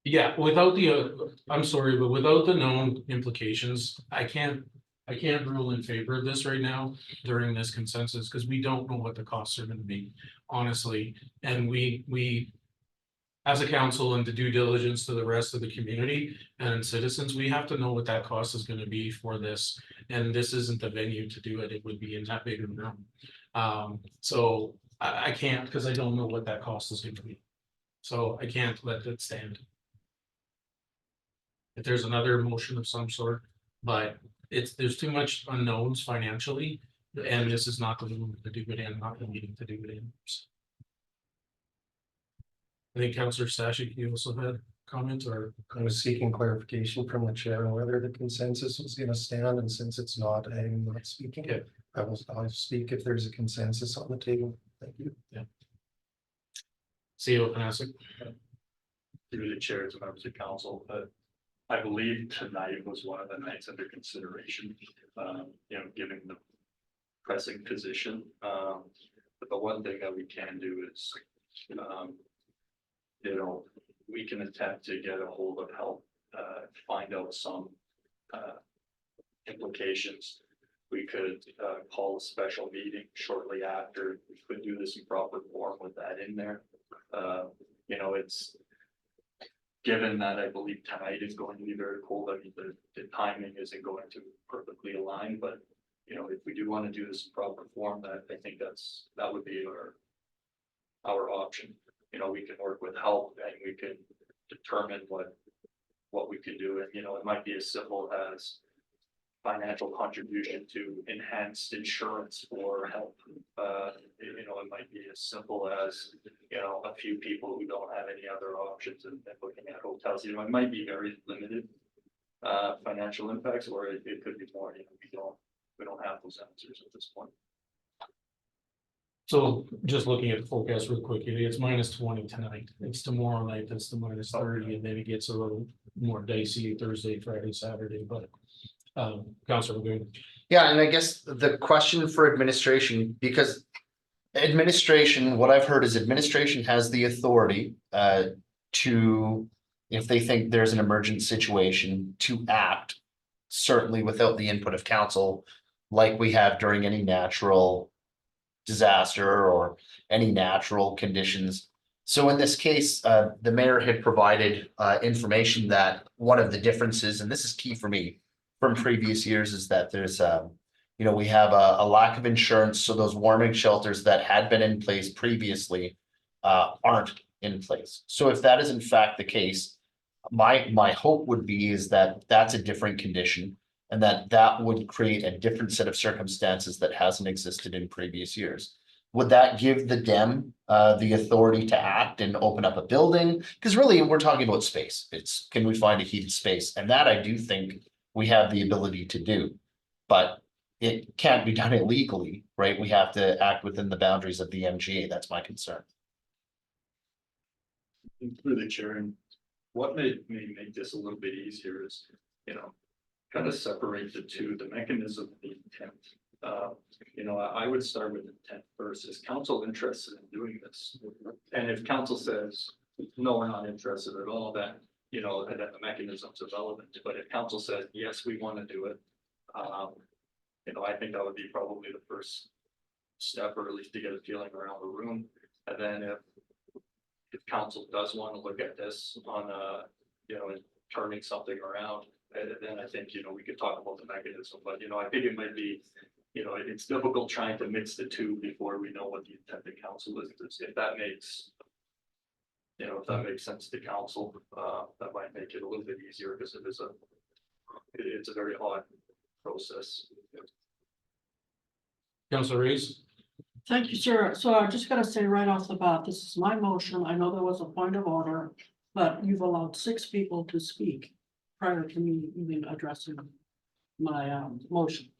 Speaker 1: Yeah, without the, I'm sorry, but without the known implications, I can't rule in favor of this right now during this consensus, because we don't know what the costs are gonna be, honestly. And we, as a council and the due diligence to the rest of the community and citizens, we have to know what that cost is gonna be for this. And this isn't the venue to do it. It would be in that big room. So I can't, because I don't know what that cost is gonna be. So I can't let it stand. If there's another motion of some sort, but there's too much unknowns financially. And this is not the moment to do it in, not the meeting to do it in. I think Councillor Stashik, you also had comments or?
Speaker 5: I was seeking clarification from the chair on whether the consensus was gonna stand, and since it's not, I'm not speaking.
Speaker 1: Okay.
Speaker 5: I'll speak if there's a consensus on the table. Thank you.
Speaker 1: CEO Panasic.
Speaker 3: Through the chair to members of council, but I believe tonight was one of the nights under consideration, given the pressing position. But the one thing that we can do is, we can attempt to get a hold of help, find out some implications. We could call a special meeting shortly after. We could do this in proper form with that in there. It's given that I believe tonight is going to be very cold. I mean, the timing isn't going to perfectly align, but if we do want to do this in proper form, that I think that would be our option. We can work with help and we can determine what we can do. And it might be as simple as financial contribution to enhanced insurance for help. It might be as simple as, a few people who don't have any other options and looking at hotels. It might be very limited financial impacts, or it could be more. We don't have those answers at this point.
Speaker 1: So just looking at the forecast real quickly, it's -20 tonight. It's tomorrow night, that's the -30, and then it gets a little more dicey Thursday, Friday, Saturday, but. Councilor McGoon.
Speaker 4: Yeah, and I guess the question for administration, because administration, what I've heard is administration has the authority to, if they think there's an emergent situation, to act, certainly without the input of council, like we have during any natural disaster or any natural conditions. So in this case, the mayor had provided information that one of the differences, and this is key for me, from previous years, is that there's we have a lack of insurance, so those warming shelters that had been in place previously aren't in place. So if that is in fact the case, my hope would be is that that's a different condition, and that would create a different set of circumstances that hasn't existed in previous years. Would that give the DEM the authority to act and open up a building? Because really, we're talking about space. It's, can we find a heated space? And that I do think we have the ability to do, but it can't be done illegally, right? We have to act within the boundaries of the MGA. That's my concern.
Speaker 3: Through the chair, and what may make this a little bit easier is, kind of separate the two, the mechanism of the intent. I would start with intent first. Is council interested in doing this? And if council says, no, we're not interested at all, then, that the mechanisms are relevant. But if council says, yes, we want to do it, I think that would be probably the first step, or at least to get a feeling around the room. And then if council does want to look at this on turning something around, then I think, we could talk about the mechanism. But, I think it might be, it's difficult trying to mix the two before we know what the intent of council is. If that makes, sense to council, that might make it a little bit easier, because it's a very odd process.
Speaker 1: Councilor Rees.
Speaker 2: Thank you, sir. So I just gotta say right off the bat, this is my motion. I know there was a point of order, but you've allowed 6 people to speak prior to me even addressing my motion.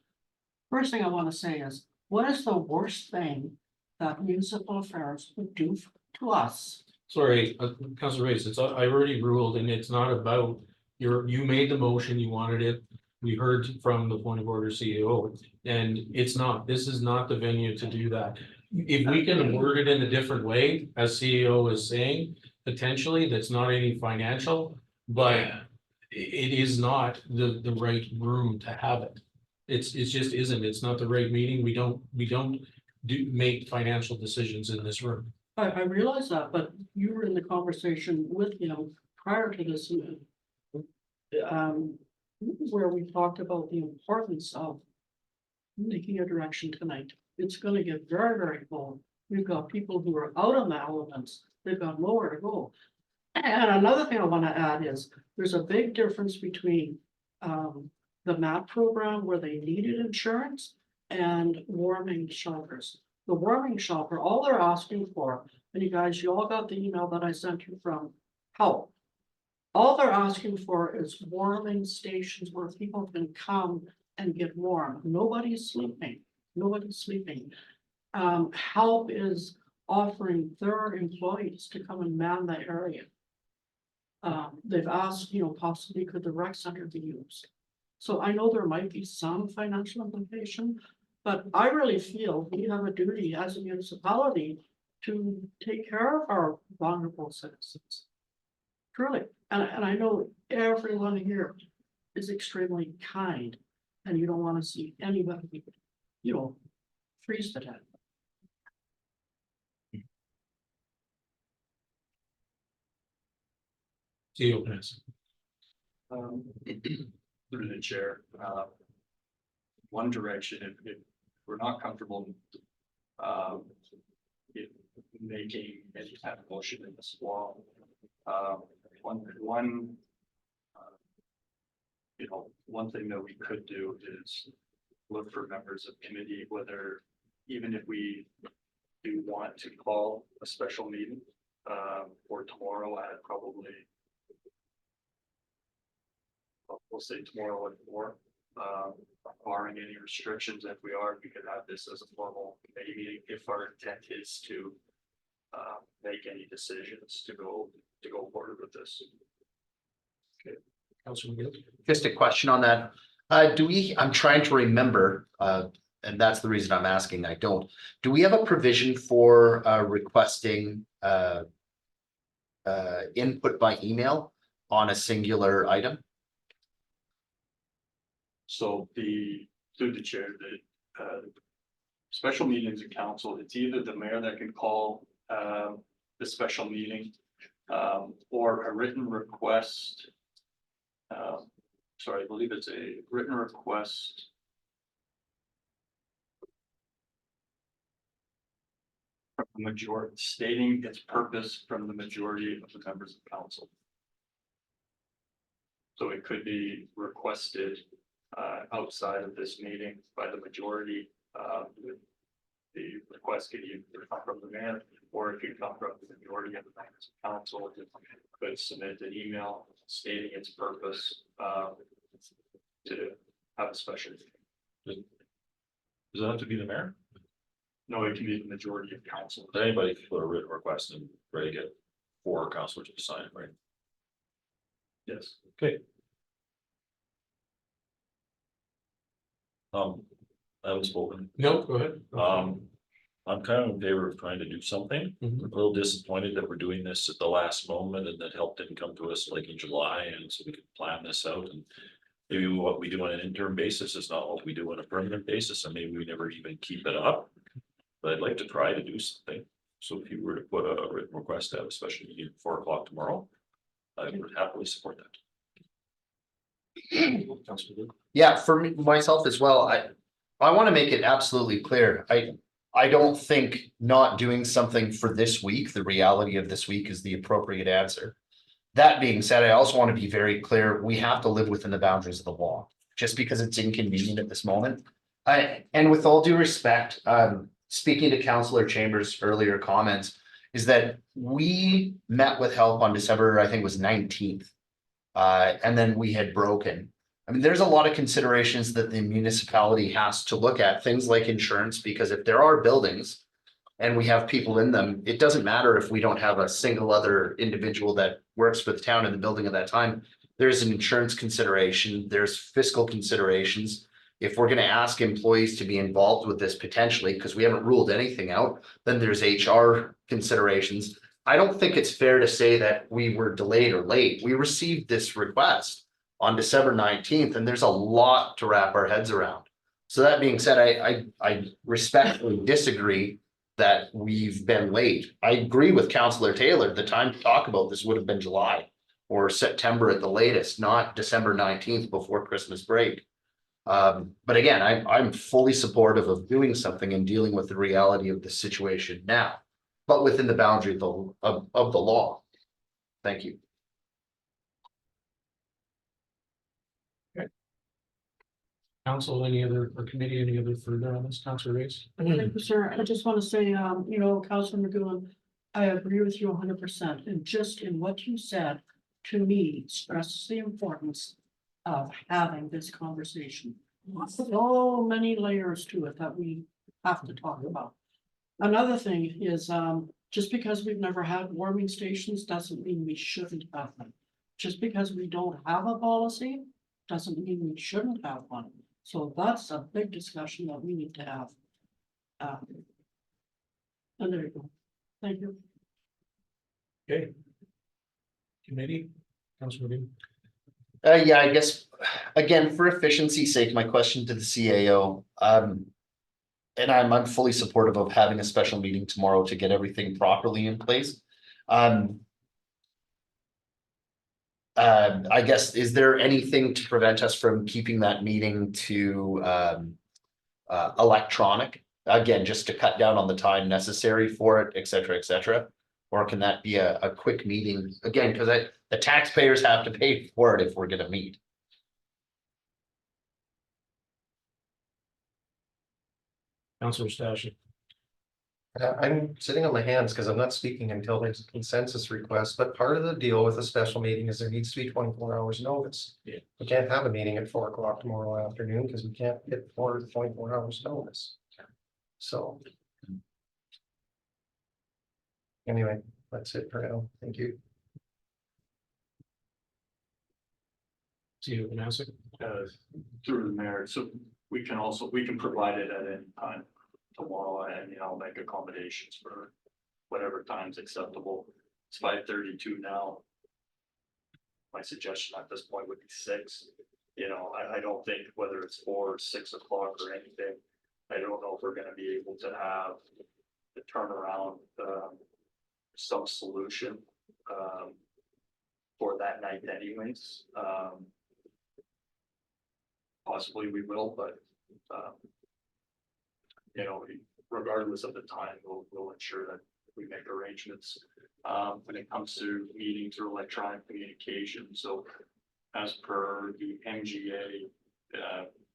Speaker 2: First thing I want to say is, what is the worst thing that municipal affairs would do to us?
Speaker 1: Sorry, Councilor Rees, I already ruled, and it's not about you made the motion, you wanted it. We heard from the point of order CEO, and this is not the venue to do that. If we can word it in a different way, as CEO is saying, potentially, that's not any financial, but it is not the right room to have it. It just isn't. It's not the right meeting. We don't make financial decisions in this room.
Speaker 2: I realize that, but you were in the conversation with him prior to this. Where we talked about the importance of making a direction tonight. It's gonna get very, very cold. We've got people who are out on the elements. They've got nowhere to go. And another thing I wanna add is, there's a big difference between the MAP program where they needed insurance and warming shelters. The warming shelter, all they're asking for, and you guys, you all got the email that I sent you from help. All they're asking for is warming stations where people can come and get warm. Nobody's sleeping. Nobody's sleeping. Help is offering their employees to come and man the area. They've asked, possibly could the rec center be used? So I know there might be some financial implication, but I really feel we have a duty as a municipality to take care of our vulnerable citizens. Truly, and I know everyone here is extremely kind, and you don't want to see anybody, freeze to death.
Speaker 1: See, openness.
Speaker 3: Through the chair, one direction, if we're not comfortable in making any kind of motion in this wall, one thing that we could do is look for members of committee, whether even if we do want to call a special meeting or tomorrow at probably, we'll say tomorrow at 4, barring any restrictions. If we are, we could have this as a formal committee meeting if our intent is to make any decisions to go forward with this.
Speaker 1: Okay, Councilor McGill.
Speaker 4: Just a question on that. I'm trying to remember, and that's the reason I'm asking, do we have a provision for requesting input by email on a singular item?
Speaker 3: So through the chair, the special meetings in council, it's either the mayor that can call the special meeting or a written request. Sorry, I believe it's a written request. From the majority, stating its purpose from the majority of the members of council. So it could be requested outside of this meeting by the majority. The request could either come from the mayor, or it could come from the majority of the members of council. It could submit an email stating its purpose to have a special meeting.
Speaker 8: Does it have to be the mayor?
Speaker 3: No, it can be the majority of council.
Speaker 8: Anybody can put a written request and ready to get 4 councilors to sign it, right?
Speaker 3: Yes.
Speaker 8: Okay. I haven't spoken.
Speaker 1: No, go ahead.
Speaker 8: I'm kind of in favor of trying to do something.
Speaker 1: Mhm.
Speaker 8: A little disappointed that we're doing this at the last moment and that help didn't come to us like in July, and so we could plan this out. And maybe what we do on an interim basis is not what we do on a permanent basis, and maybe we never even keep it up. But I'd like to try to do something. So if you were to put a written request to have a special meeting at 4 o'clock tomorrow, I would happily support that.
Speaker 4: Yeah, for myself as well, I want to make it absolutely clear. I don't think not doing something for this week, the reality of this week, is the appropriate answer. That being said, I also want to be very clear, we have to live within the boundaries of the law, just because it's inconvenient at this moment. And with all due respect, speaking to Councillor Chambers' earlier comments, is that we met with help on December, I think it was 19th. And then we had broken. I mean, there's a lot of considerations that the municipality has to look at, things like insurance, because if there are buildings and we have people in them, it doesn't matter if we don't have a single other individual that works for the town in the building at that time. There's an insurance consideration, there's fiscal considerations. If we're going to ask employees to be involved with this potentially, because we haven't ruled anything out, then there's HR considerations. I don't think it's fair to say that we were delayed or late. We received this request on December 19th, and there's a lot to wrap our heads around. So that being said, I respectfully disagree that we've been late. I agree with Councillor Taylor. The time to talk about this would have been July or September at the latest, not December 19th before Christmas break. But again, I'm fully supportive of doing something and dealing with the reality of the situation now, but within the boundary of the law. Thank you.
Speaker 1: Council, any other, or committee, any other further on this, Councillor Reyes?
Speaker 2: Thank you, sir. I just want to say, you know, Councilor McGowan, I agree with you 100%. And just in what you said, to me, stresses the importance of having this conversation. So many layers to it that we have to talk about. Another thing is, just because we've never had warming stations doesn't mean we shouldn't have them. Just because we don't have a policy doesn't mean we shouldn't have one. So that's a big discussion that we need to have. And there you go. Thank you.
Speaker 1: Okay. Committee, Councillor Moody.
Speaker 4: Yeah, I guess, again, for efficiency's sake, my question to the CAO, and I'm fully supportive of having a special meeting tomorrow to get everything properly in place. I guess, is there anything to prevent us from keeping that meeting to electronic? Again, just to cut down on the time necessary for it, et cetera, et cetera. Or can that be a quick meeting? Again, because the taxpayers have to pay for it if we're gonna meet.
Speaker 1: Councillor Stassi.
Speaker 5: I'm sitting on my hands because I'm not speaking until there's a consensus request, but part of the deal with a special meeting is there needs to be 24 hours notice.
Speaker 1: Yeah.
Speaker 5: We can't have a meeting at 4 o'clock tomorrow afternoon because we can't get 24 hours notice. So. Anyway, that's it for now. Thank you.
Speaker 1: See you, Vanessa.
Speaker 3: Through the mayor, so we can provide it at any time tomorrow, and I'll make accommodations for whatever time's acceptable. It's 5:32 now. My suggestion at this point would be 6. You know, I don't think whether it's 4 or 6 o'clock or anything, I don't know if we're gonna be able to have the turnaround, some solution, for that night anyways. Possibly we will, but, you know, regardless of the time, we'll ensure that we make arrangements. When it comes to meetings or electronic communication, so as per the MGA,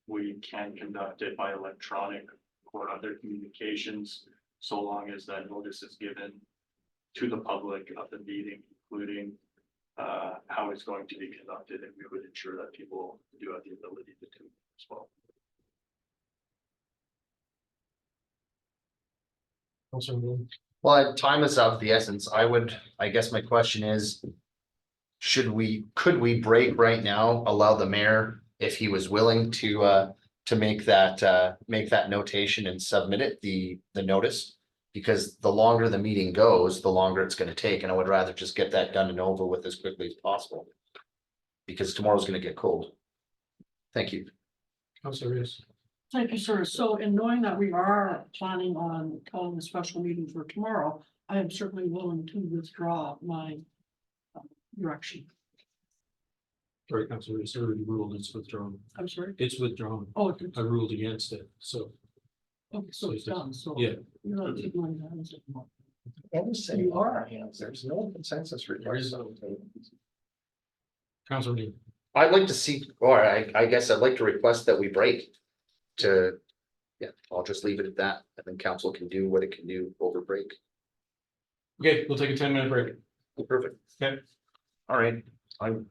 Speaker 3: we can conduct it by electronic or other communications, so long as that notice is given to the public of the meeting, including how it's going to be conducted, and we would ensure that people do have the ability to do as well.
Speaker 1: Councillor Moody.
Speaker 4: Well, time is of the essence. I guess my question is, could we break right now, allow the mayor, if he was willing to make that notation and submit it, the notice? Because the longer the meeting goes, the longer it's gonna take, and I would rather just get that done and over with as quickly as possible. Because tomorrow's gonna get cold. Thank you.
Speaker 1: Councillor Reyes.
Speaker 2: Thank you, sir. So in knowing that we are planning on calling a special meeting for tomorrow, I am certainly willing to withdraw my direction.
Speaker 1: Sorry, Councillor Reyes, already ruled it's withdrawn.
Speaker 2: I'm sorry.
Speaker 1: It's withdrawn.
Speaker 2: Oh, okay,
Speaker 1: I ruled against it, so.
Speaker 2: so it's done. So
Speaker 1: Yeah.
Speaker 2: you're not taking my hands anymore.
Speaker 5: I'm just saying, on our hands, there's no consensus request.
Speaker 1: Councillor Moody.
Speaker 4: I'd like to see, or I guess I'd like to request that we break to, yeah, I'll just leave it at that, and then council can do what it can do over break.
Speaker 1: Okay, we'll take a 10-minute break.
Speaker 4: Perfect.
Speaker 1: Okay.
Speaker 4: All right, I'm